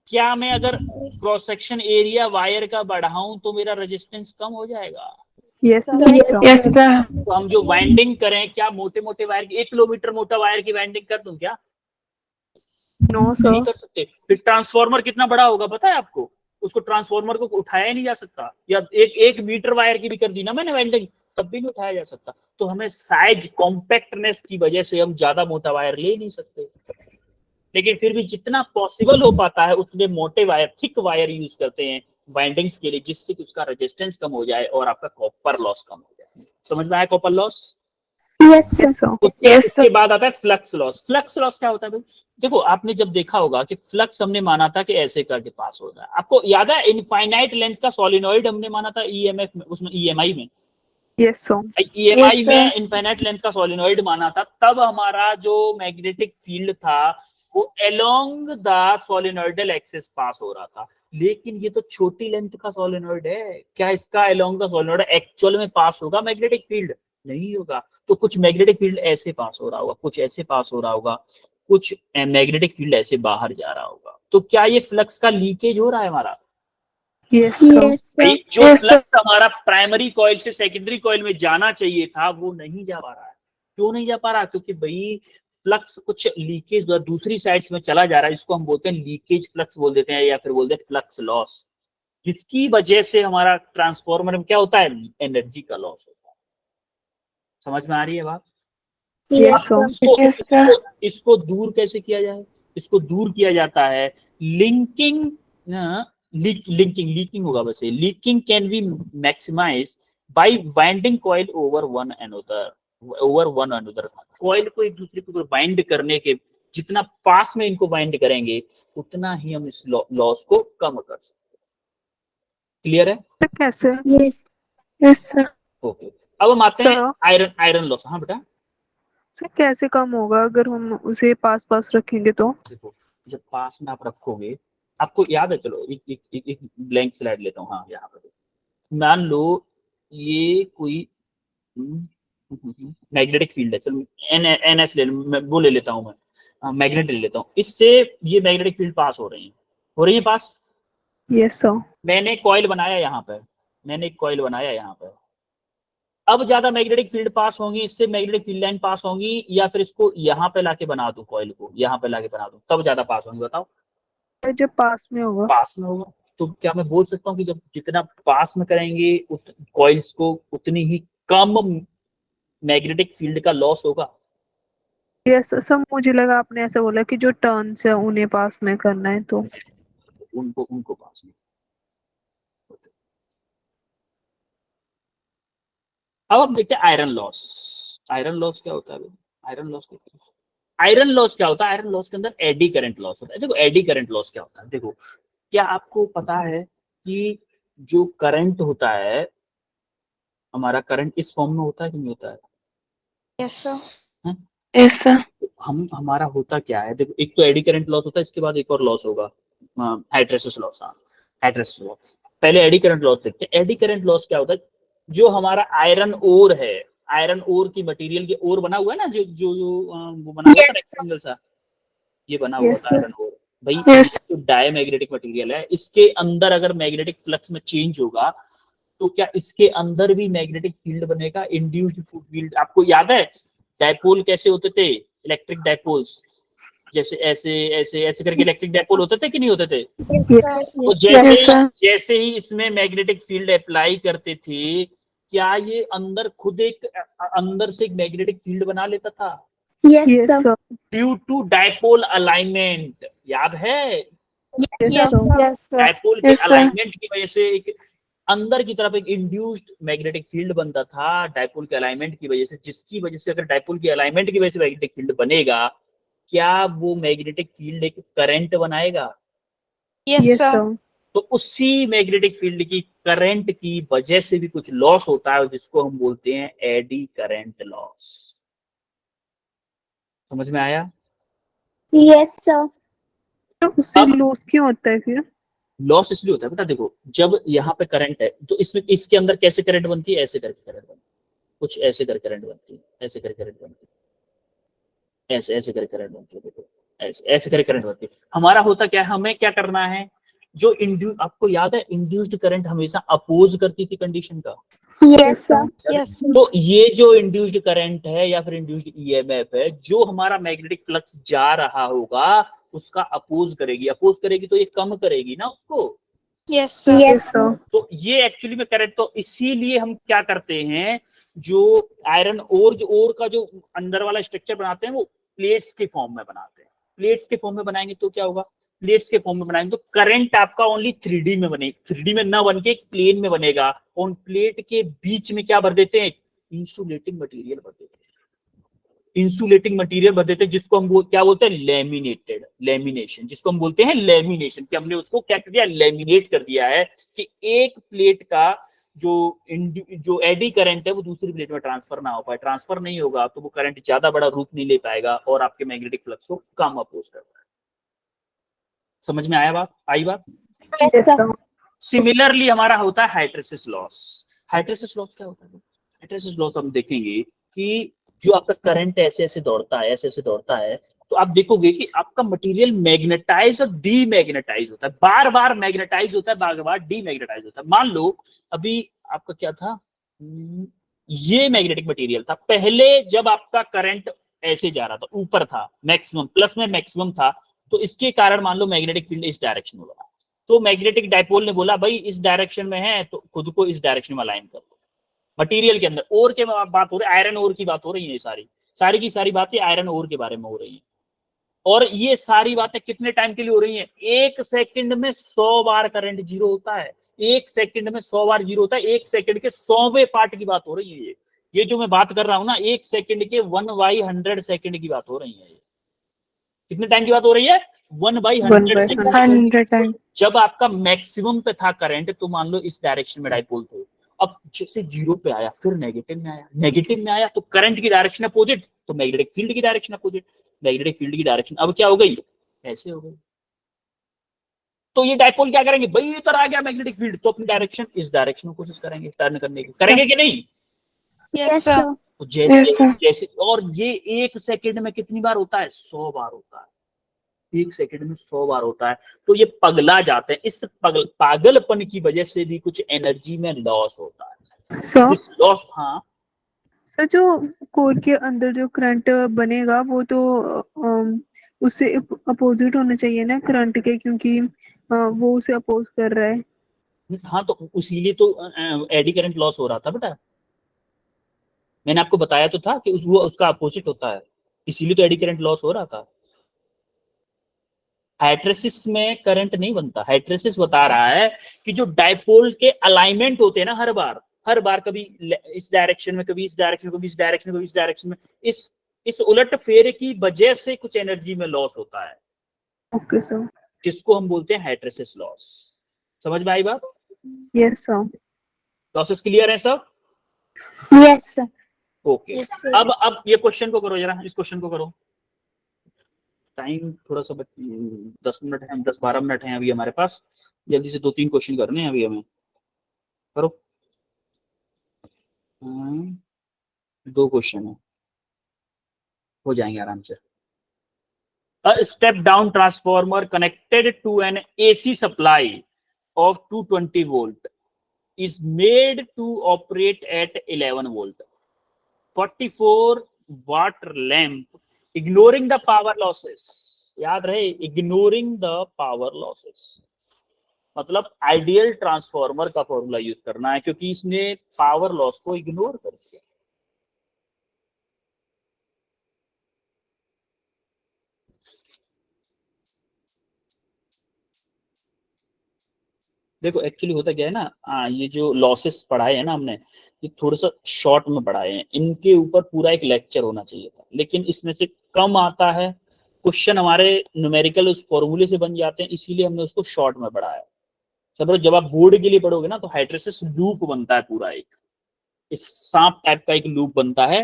क्या मैं अगर क्रॉस सेक्शन एरिया वायर का बढ़ाऊं तो मेरा रेजिस्टेंस कम हो जाएगा? यस तो हम जो वाइंडिंग करें, क्या मोटे मोटे वायर की 1 किलोमीटर मोटा वायर की वाइंडिंग कर दूं क्या? नो नहीं सर। कर सकते। फिर ट्रांसफार्मर कितना बड़ा होगा पता है आपको? उसको ट्रांसफार्मर को उठाया ही नहीं जा सकता। या एक मीटर वायर की भी कर दी ना मैंने वाइंडिंग, तब भी नहीं उठाया जा सकता। तो हमें साइज कॉम्पैक्टनेस की वजह से हम ज्यादा मोटा वायर ले नहीं सकते, लेकिन फिर भी जितना पॉसिबल हो पाता है उतने मोटे वायर, थिक वायर यूज करते हैं वाइंडिंग्स के लिए, जिससे कि उसका रेजिस्टेंस कम हो जाए और आपका कॉपर लॉस कम हो जाए। समझ में आया copper loss? Yes Yes, sir. उसके बाद आता है फ्लक्स लॉस। फ्लक्स लॉस क्या होता है भाई? देखो आपने जब देखा होगा कि फ्लक्स हमने माना था कि ऐसे करके पास हो रहा है, आपको याद है इनफाइनाइट लेंथ का सोलिनॉइड हमने माना था ईएमएफ में, उसमें ईएमआई में, Yes, sir. ईएमआई में इनफाइनाइट लेंथ का सोलिनॉइड माना था, तब हमारा जो मैग्नेटिक फील्ड था वो अलोंग द सोलिनॉइडल एक्सिस पास हो रहा था। लेकिन ये तो छोटी लेंथ का सोलिनॉइड है, क्या इसका अलोंग द सोलिनॉइड एक्चुअल में पास होगा मैग्नेटिक फील्ड? नहीं होगा। तो कुछ मैग्नेटिक फील्ड ऐसे पास हो रहा होगा, कुछ ऐसे पास हो रहा होगा, कुछ मैग्नेटिक फील्ड ऐसे बाहर जा रहा होगा। तो क्या ये फ्लक्स का लीकेज हो रहा है हमारा? Yes, sir. भाई जो फ्लक्स हमारा प्राइमरी कॉइल से सेकेंडरी कॉइल में जाना चाहिए था वो नहीं जा पा रहा है। क्यों नहीं जा पा रहा? क्योंकि भाई फ्लक्स कुछ लीकेज दूसरी साइड्स में चला जा रहा है, इसको हम बोलते हैं लीकेज फ्लक्स बोल देते हैं, या फिर बोलते हैं फ्लक्स लॉस, जिसकी वजह से हमारा ट्रांसफॉर्मर में क्या होता है? एनर्जी का लॉस होता है। समझ में आ रही है बात? Yes, sir. इसको दूर कैसे किया जाए? इसको दूर किया जाता है लिंकिंग, लीकिंग होगा वैसे, leaking can be maximise by winding coil over one another. Coil को एक दूसरे के ऊपर बाइंड करने के, जितना पास में इनको बाइंड करेंगे उतना ही हम इस लॉस को कम कर सकते हैं। क्लियर है? तो कैसे? Yes sir. ओके, अब हम आते हैं सर आयरन लॉस। हाँ बेटा, सर कैसे कम होगा अगर हम उसे पास पास रखेंगे तो? देखो जब पास में आप रखोगे, आपको याद है, चलो एक ब्लैंक स्लाइड लेता हूँ। हाँ यहाँ पर मान लो ये कोई मैग्नेटिक फील्ड है, चलो एनएस वो ले लेता हूँ मैं, मैग्नेट ले लेता हूँ, इससे ये मैग्नेटिक फील्ड पास हो रही है पास। Yes sir. मैंने कॉइल बनाया यहाँ पर, मैंने एक कॉइल बनाया यहाँ पर। अब ज्यादा मैग्नेटिक फील्ड पास होंगी, इससे मैग्नेटिक फील्ड लाइन पास होंगी, या फिर इसको यहाँ पे लाके बना दूं, कॉइल को यहाँ पे लाके बना दूं, तब ज्यादा पास होंगी? बताओ। जब पास में होगा। पास में होगा। तो क्या मैं बोल सकता हूँ कि जब जितना पास में करेंगे कॉइल्स को, उतनी ही कम मैग्नेटिक फील्ड का लॉस होगा? यस सर, मुझे लगा आपने ऐसा बोला कि जो टर्न्स है उन्हें पास में करना है तो उनको पास में। अब हम देखते हैं आयरन लॉस। आयरन लॉस क्या होता है? आयरन लॉस क्या होता है? आयरन लॉस के अंदर एडी करंट लॉस होता है। देखो एडी करंट लॉस क्या होता है, देखो क्या आपको पता है कि जो करंट होता है, हमारा करंट इस फॉर्म में होता है कि नहीं होता है? Yes sir. Yes sir. हमारा होता क्या है? देखो एक तो एडी करंट लॉस होता है, इसके बाद एक और लॉस होगा, हाइड्रेसिस लॉस। हाँ, हाइड्रेसिस लॉस। पहले एडी करंट लॉस देखते हैं। एडी करंट लॉस क्या होता है? जो हमारा आयरन ओर है, आयरन ओर की मटेरियल के ओर बना हुआ है ना, जो जो वो बना हुआ है रेक्टेंगल सा, ये बना हुआ था आयरन ओर भाई। जो डायमैग्नेटिक मटेरियल है, इसके अंदर अगर मैग्नेटिक फ्लक्स में चेंज होगा तो क्या इसके अंदर भी मैग्नेटिक फील्ड बनेगा, इंड्यूस्ड फील्ड? आपको याद है डायपोल कैसे होते थे? इलेक्ट्रिक डायपोल्स, जैसे ऐसे ऐसे ऐसे करके इलेक्ट्रिक डायपोल होते थे कि नहीं होते थे? तो जैसे ही इसमें मैग्नेटिक फील्ड अप्लाई करते थे, क्या ये अंदर खुद एक अंदर से एक मैग्नेटिक फील्ड बना लेता था? Yes sir. Due to dipole alignment, याद है? Yes sir. डायपोल के अलाइनमेंट की वजह से एक अंदर की तरफ एक इंड्यूस्ड मैग्नेटिक फील्ड बनता था डायपोल के अलाइनमेंट की वजह से, जिसकी वजह से अगर डायपोल के अलाइनमेंट की वजह से मैग्नेटिक फील्ड बनेगा, क्या वो मैग्नेटिक फील्ड एक करंट बनाएगा? Yes sir. तो उसी मैग्नेटिक फील्ड की करंट की वजह से भी कुछ लॉस होता है, जिसको हम बोलते हैं एडी करंट लॉस। समझ में आया? Yes sir. तो उससे लॉस क्यों होता है फिर? लॉस इसलिए होता है बेटा, देखो जब यहाँ पे करंट है तो इसमें इसके अंदर कैसे करंट बनती है? ऐसे करके करंट बनती है, कुछ ऐसे कर करंट बनती है, ऐसे कर करंट बनती है, ऐसे कर करंट बनती है, देखो ऐसे कर करंट बनती है। हमारा होता क्या है, हमें क्या करना है? जो आपको याद है इंड्यूस्ड करंट हमेशा अपोज करती थी कंडीशन का। Yes sir. तो ये जो इंड्यूस्ड करंट है या फिर इंड्यूस्ड ईएमएफ है, जो हमारा मैग्नेटिक फ्लक्स जा रहा होगा उसका अपोज करेगी तो ये कम करेगी ना उसको। Yes sir. तो ये एक्चुअली में करंट, तो इसीलिए हम क्या करते हैं, जो आयरन ओर का जो अंदर वाला स्ट्रक्चर बनाते हैं वो प्लेट्स के फॉर्म में बनाते हैं। प्लेट्स के फॉर्म में बनाएंगे तो क्या होगा? प्लेट्स के फॉर्म में बनाएंगे तो करंट आपका ओनली 3D में बनेगा, 3D में ना बन के एक प्लेन में बनेगा। और प्लेट के बीच में क्या भर देते हैं? इंसुलेटिंग मटेरियल भर देते हैं। इंसुलेटिंग मटेरियल भर देते हैं, जिसको हम क्या बोलते हैं, लेमिनेटेड, लेमिनेशन, जिसको हम बोलते हैं लेमिनेशन, कि हमने उसको क्या कर दिया, लेमिनेट कर दिया है, कि एक प्लेट का जो एडी करंट है वो दूसरी प्लेट में ट्रांसफर ना हो पाए। ट्रांसफर नहीं होगा तो वो करंट ज्यादा बड़ा रूप नहीं ले पाएगा और आपके मैग्नेटिक फ्लक्स को कम अपोज करता है। समझ में आया बात, आई बात? Yes, Yes, sir. sir. Similarly हमारा होता है हाइड्रेसिस लॉस। हाइड्रेसिस लॉस क्या होता है? हाइड्रेसिस लॉस हम देखेंगे कि जो आपका करंट ऐसे ऐसे दौड़ता है, ऐसे ऐसे दौड़ता है, तो आप देखोगे कि आपका मटेरियल मैग्नेटाइज और डीमैग्नेटाइज होता है, बार बार मैग्नेटाइज होता है, बार बार डीमैग्नेटाइज होता है। मान लो अभी आपका क्या था, ये मैग्नेटिक मटेरियल था, पहले जब आपका करंट ऐसे जा रहा था, ऊपर था, मैक्सिमम प्लस में मैक्सिमम था, तो इसके कारण मान लो मैग्नेटिक फील्ड इस डायरेक्शन में बना, तो मैग्नेटिक डायपोल ने बोला भाई इस डायरेक्शन में है तो खुद को इस डायरेक्शन में अलाइन कर दो। मटेरियल के अंदर ओर के बात हो रही है, आयरन ओर की बात हो रही है, सारी सारी की सारी बातें आयरन ओर के बारे में हो रही है। और ये सारी बातें कितने टाइम के लिए हो रही हैं? 1 सेकंड में 100 बार करंट जीरो होता है, 1 सेकंड में 100 बार जीरो होता है, 1 सेकंड के 100वें पार्ट की बात हो रही है। ये जो मैं बात कर रहा हूं ना, 1 सेकंड के 1/100 सेकंड की बात हो रही है। कितने टाइम की बात हो रही है? 1/100 सेकंड। 1/100 टाइम। जब आपका मैक्सिमम पे था करंट, तो मान लो इस डायरेक्शन में डायपोल थे, अब जैसे जीरो पे आया फिर नेगेटिव में आया, नेगेटिव में आया तो करंट की डायरेक्शन अपोजिट, तो मैग्नेटिक फील्ड की डायरेक्शन अपोजिट, मैग्नेटिक फील्ड की डायरेक्शन अब क्या हो गई, ऐसे हो गई। तो ये डायपोल क्या करेंगे, भाई इधर आ गया मैग्नेटिक फील्ड, तो अपनी डायरेक्शन इस डायरेक्शन में कोशिश करेंगे टर्न करने की, करेंगे कि नहीं? Yes, sir. तो जैसे Yes, sir. जैसे, और ये 1 सेकंड में कितनी बार होता है, 100 बार होता है, 1 सेकंड में 100 बार होता है। तो ये पगला जाते हैं, इस पागलपन की वजह से भी कुछ एनर्जी में लॉस होता है। सर इस लॉस, हाँ सर जो कोर के अंदर जो करंट बनेगा वो तो उससे अपोजिट होना चाहिए ना करंट के, क्योंकि वो उसे अपोज कर रहा है। हाँ, तो इसीलिए तो एडी करंट लॉस हो रहा था बेटा, मैंने आपको बताया तो था कि वो उसका अपोजिट होता है, इसीलिए तो एडी करंट लॉस हो रहा था। हाइड्रेसिस में करंट नहीं बनता, हाइड्रेसिस बता रहा है कि जो डायपोल के अलाइनमेंट होते हैं ना, हर बार कभी इस डायरेक्शन में, कभी इस डायरेक्शन में, कभी इस डायरेक्शन में, कभी इस डायरेक्शन में, इस उलट फेर की वजह से कुछ एनर्जी में लॉस होता है, ओके सर। जिसको हम बोलते हैं हाइड्रेसिस लॉस। समझ में आई बात? Yes sir. लॉसेस क्लियर है सब? Yes, sir. Okay. Yes, sir. अब ये क्वेश्चन को करो जरा, इस क्वेश्चन को करो। टाइम थोड़ा सा 10 मिनट है, 10-12 मिनट है अभी हमारे पास, जल्दी से 2-3 क्वेश्चन करने हैं अभी हमें, करो। 2 क्वेश्चन है, हो जाएंगे आराम से। A step down transformer connected to an AC supply of 220 volt is made to operate at 11 volt. 44 watt lamp ignoring the power losses. याद रहे, ignoring the power losses मतलब आइडियल ट्रांसफार्मर का फॉर्मूला यूज करना है, क्योंकि इसने power loss को ignore कर दिया। देखो एक्चुअली होता क्या है ना, ये जो लॉसेस पढ़ाए हैं ना हमने, ये थोड़ा सा शॉर्ट में पढ़ाए हैं, इनके ऊपर पूरा एक लेक्चर होना चाहिए था, लेकिन इसमें से कम आता है क्वेश्चन, हमारे न्यूमेरिकल उस फॉर्मूले से बन जाते हैं, इसीलिए हमने उसको शॉर्ट में पढ़ाया। समझो, जब आप बोर्ड के लिए पढ़ोगे ना तो हाइड्रेसिस लूप बनता है पूरा, एक इस सांप टाइप का एक लूप बनता है,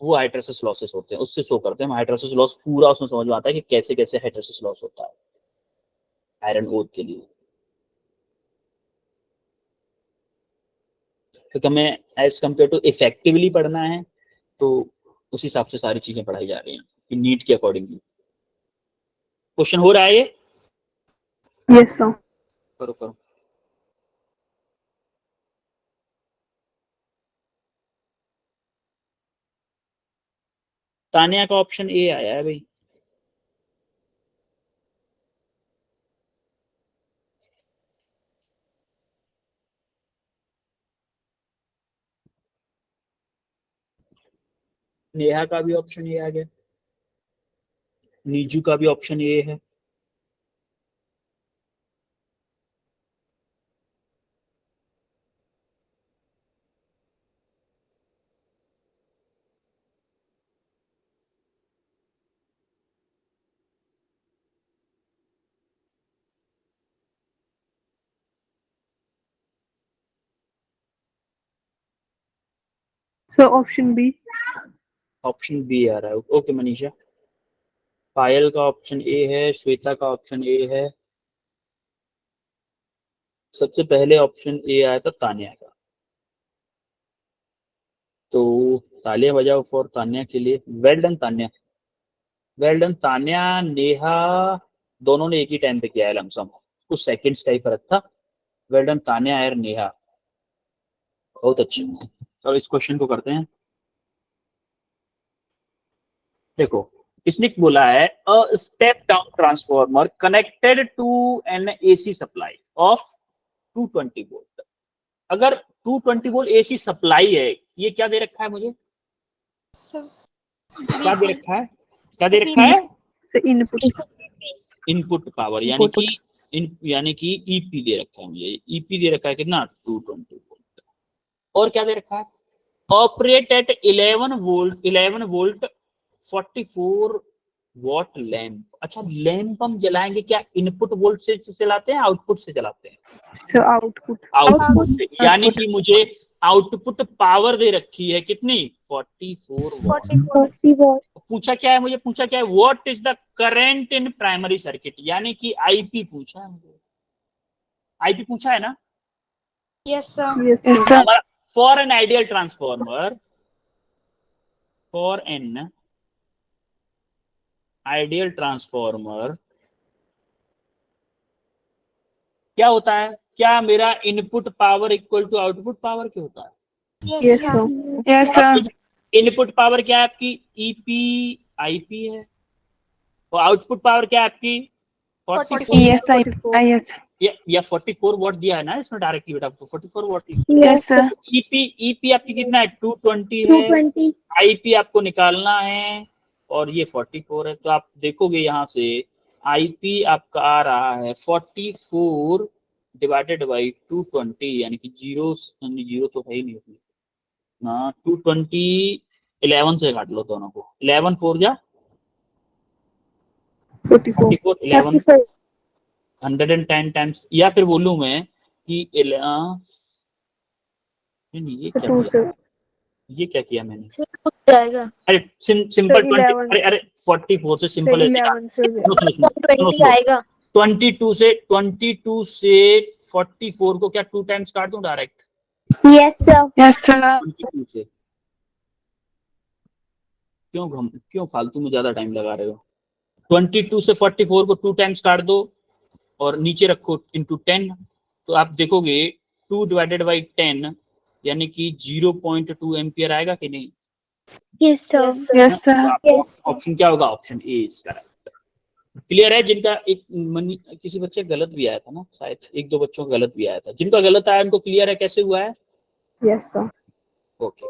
वो हाइड्रेसिस लॉसेस होते हैं, उससे शो करते हैं हम हाइड्रेसिस लॉस, पूरा उसमें समझ में आता है कि कैसे कैसे हाइड्रेसिस लॉस होता है आयरन ओर के लिए। क्योंकि हमें एज कम्पेयर टू इफेक्टिवली पढ़ना है, तो उस हिसाब से सारी चीजें पढ़ाई जा रही हैं कि नीट के अकॉर्डिंगली। क्वेश्चन हो रहा है ये? Yes sir. करो करो। तानिया का ऑप्शन ए आया है भाई। नेहा का भी ऑप्शन ए आ गया, नीजू का भी ऑप्शन ए है। So option B. Option B आ रहा है। ओके मनीषा। पायल का ऑप्शन ए है, श्वेता का ऑप्शन ए है। सबसे पहले ऑप्शन ए आया था तान्या का, तो तालियां बजाओ फॉर तान्या के लिए। Well done Tanya, well done Tanya. Neha दोनों ने एक ही टाइम पे किया है लमसम, कुछ सेकंड्स का ही फर्क था। वेल डन तान्या और नेहा, बहुत अच्छे। और इस क्वेश्चन को करते हैं। देखो इसने बोला है a step down transformer connected to an AC supply of 220 volt. अगर 220 वोल्ट एसी सप्लाई है, ये क्या दे रखा है मुझे, क्या दे रखा है, क्या दे रखा है? इनपुट। इनपुट पावर, यानी कि ईपी दे रखा है मुझे। ईपी दे रखा है कितना, 220 वोल्ट। और क्या दे रखा है, operate at 11 volt 44 what lamp. अच्छा, लैंप हम जलाएंगे क्या इनपुट वोल्ट से चलाते हैं, आउटपुट से चलाते हैं? So output. आउटपुट से, यानी कि मुझे आउटपुट पावर दे रखी है कितनी, 44 वॉट। 40 वॉट। पूछा क्या है मुझे, पूछा क्या है, what is the current in primary circuit, यानी कि आईपी पूछा है मुझे। आईपी पूछा है ना? Yes sir. Yes sir. हमारा for an ideal transformer, for an ideal transformer क्या होता है, क्या मेरा input power equal to output power क्या होता है? Yes sir. Yes sir. Input power क्या है आपकी, ईपी आईपी है। और आउटपुट पावर क्या है आपकी, 44। Yes I yes. या 44 वॉट दिया है ना इसमें डायरेक्टली बेटा, आपको 44 वॉट। Yes sir. ईपी आपकी कितना है, 220 है। 220। आईपी आपको निकालना है और ये 44 है। तो आप देखोगे यहाँ से आईपी आपका आ रहा है 44 डिवाइडेड बाई 220, यानी कि जीरो, जीरो तो है ही नहीं उसमें ना। 220 11 से काट लो दोनों को, 11 4 जा 44। 44, 11 110 टाइम्स, या फिर बोलूं मैं कि नहीं, ये क्या 2 किया, से ये क्या किया मैंने, हो जाएगा। अरे सिंपल 20, 11 अरे 44 से सिंपल ऐसे काट। 11 से सुनो सुनो सुनो सुनो 20 सुनो, आएगा। 22 से 44 को क्या 2 टाइम्स काट दूं direct? Yes sir. Yes sir. 22 से क्यों फालतू में ज्यादा टाइम लगा रहे हो? 22 से 44 को 2 टाइम्स काट दो और नीचे रखो इंटू 10, तो आप देखोगे 2 डिवाइडेड बाई 10 यानी कि 0.2 एम्पियर आएगा कि नहीं? Yes sir. Yes sir. Yes तो सर। आपका ऑप्शन क्या होगा, option A is correct. Clear है? जिनका एक किसी बच्चे गलत भी आया था ना, शायद एक दो बच्चों का गलत भी आया था, जिनका गलत आया उनको क्लियर है कैसे हुआ है? Yes sir. ओके।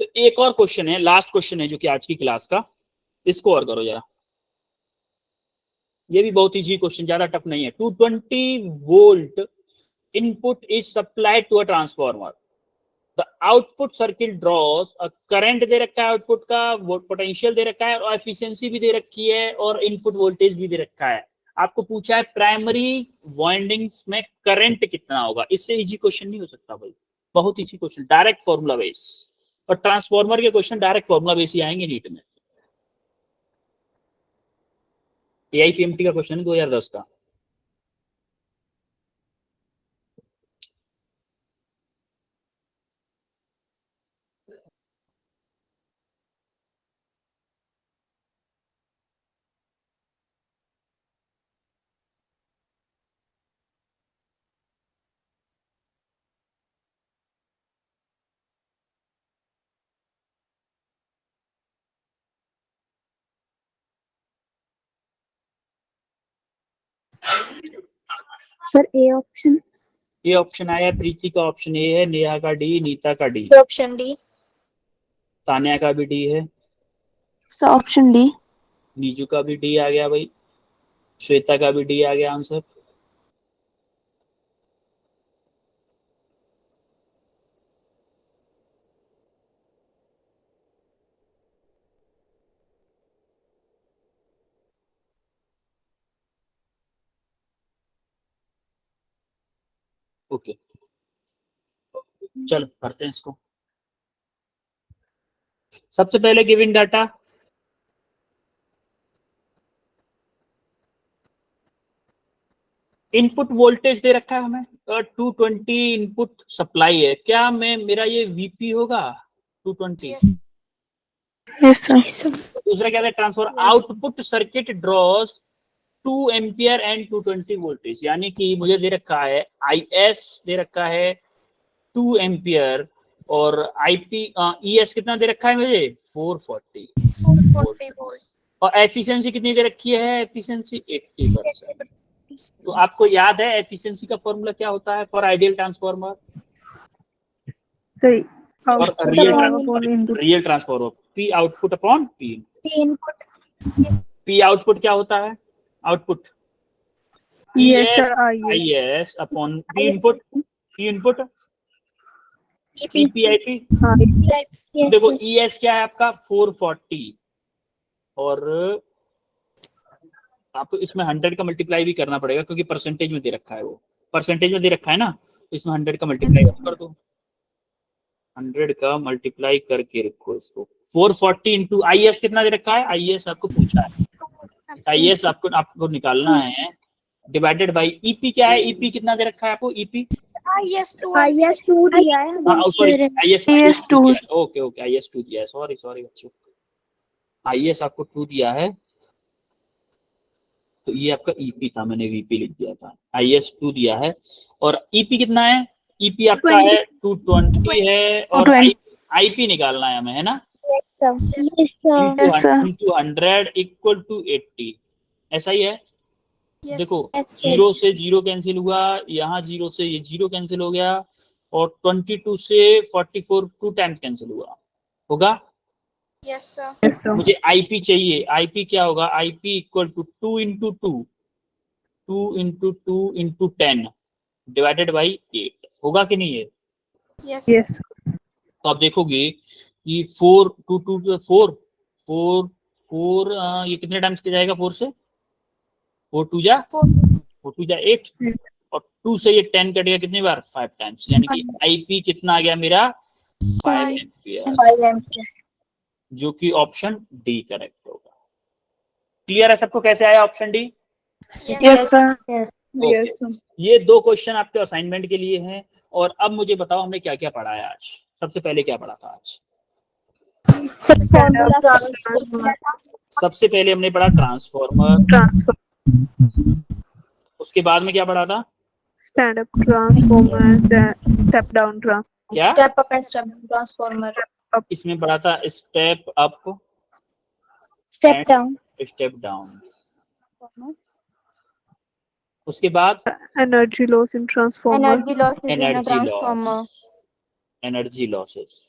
तो एक और क्वेश्चन है, लास्ट क्वेश्चन है जो कि आज की क्लास का, इसको और करो जरा। ये भी बहुत इजी क्वेश्चन, ज्यादा टफ नहीं है। 220 volt input is supplied to a transformer, the output circuit draws a current दे रखा है, आउटपुट का पोटेंशियल दे रखा है और एफिशिएंसी भी दे रखी है और इनपुट वोल्टेज भी दे रखा है। आपको पूछा है प्राइमरी वाइंडिंग्स में करंट कितना होगा। इससे इजी क्वेश्चन नहीं हो सकता भाई, बहुत easy question, direct formula base. और ट्रांसफॉर्मर के क्वेश्चन डायरेक्ट फॉर्मूला बेस ही आएंगे नीट में। एआईपीएमटी का क्वेश्चन है 2010 का। Sir A option. ये ऑप्शन आया, प्रीति का ऑप्शन ए है, नेहा का डी, नीता का डी, ऑप्शन डी। तान्या का भी डी है, सो ऑप्शन डी। नीजू का भी डी आ गया भाई, श्वेता का भी डी आ गया आंसर। ओके चलो करते हैं इसको। सबसे पहले गिवन डाटा, इनपुट वोल्टेज दे रखा है हमें 220 इनपुट सप्लाई है। क्या मैं मेरा ये वीपी होगा 220? Yes sir. दूसरा क्या है, transfer output circuit draws 2 ampere and 220 voltage, यानी कि मुझे दे रखा है IS दे रखा है 2 एम्पियर और IP ES कितना दे रखा है मुझे 440 वोल्ट और एफिशिएंसी कितनी दे रखी है, एफिशिएंसी 80%। तो आपको याद है एफिशिएंसी का फॉर्मूला क्या होता है फॉर आइडियल ट्रांसफार्मर सही। और real transformer? P output upon P input. P output क्या होता है, output yes ES sir. IS upon P input, P input EP। IP। हाँ देखो ES क्या है आपका 440 और आपको इसमें 100 का मल्टीप्लाई भी करना पड़ेगा क्योंकि परसेंटेज में दे रखा है, वो परसेंटेज में दे रखा है ना, तो इसमें 100 का मल्टीप्लाई कर दो, 100 का मल्टीप्लाई करके रखो इसको। 440 इंटू IS कितना दे रखा है, IS आपको पूछा है, IS आपको निकालना है डिवाइडेड बाई EP क्या है, EP कितना दे रखा है आपको, EP IS2 दिया है। सॉरी IS2 ओके IS2 दिया है, सॉरी बच्चों, IS आपको 2 दिया है तो ये आपका EP था, मैंने VP लिख दिया था, IS2 दिया है और EP कितना है, EP आपका है 220 है और IP निकालना है हमें, है ना, into 100 इक्वल टू 80, ऐसा ही है। देखो 0 से 0 कैंसिल हुआ, यहाँ 0 से ये 0 कैंसिल हो गया और 22 से 44 2 टाइम्स कैंसिल हुआ, होगा। Yes sir. मुझे IP चाहिए, IP क्या होगा, IP equal to 2 into 10 divided by 8, होगा कि नहीं है? यस। तो आप देखोगे कि 4 2 2 4 4 4 ये कितने टाइम्स के जाएगा, 4 से 4 2 जा 8 और 2 से ये 10 कटेगा कितनी बार, 5 टाइम्स, यानी कि IP कितना आ गया मेरा 5 एम्पियर, जो कि ऑप्शन डी करेक्ट होगा। क्लियर है सबको कैसे आया ऑप्शन डी? Yes sir. ये 2 क्वेश्चन आपके असाइनमेंट के लिए हैं। और अब मुझे बताओ हमने क्या क्या पढ़ा है आज। सबसे पहले क्या पढ़ा था आज? सबसे पहले हमने पढ़ा ट्रांसफार्मर, उसके बाद में क्या पढ़ा था, stand up transformer, step down क्या step up and step down transformer. इसमें पढ़ा था स्टेप अप स्टेप डाउन। उसके बाद energy loss in transformer, energy losses.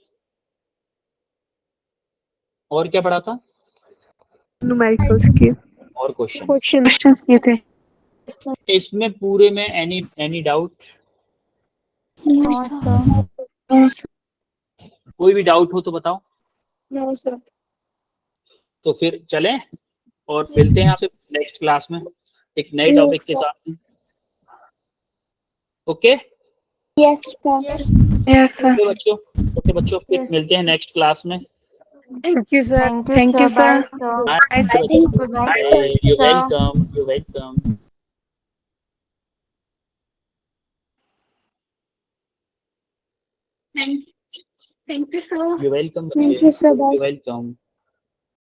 और क्या पढ़ा था, न्यूमेरिकल्स के और क्वेश्चन क्वेश्चंस किए थे। इसमें पूरे में एनी डाउट, कोई भी डाउट हो तो बताओ। No sir. तो फिर चलें और मिलते हैं आपसे नेक्स्ट क्लास में एक नए टॉपिक के साथ। Okay yes sir. Yes sir. Okay बच्चों फिर मिलते हैं नेक्स्ट क्लास में। Thank you sir. You welcome. Thank you, sir. You're welcome. Thank you, sir. Bye. You're welcome.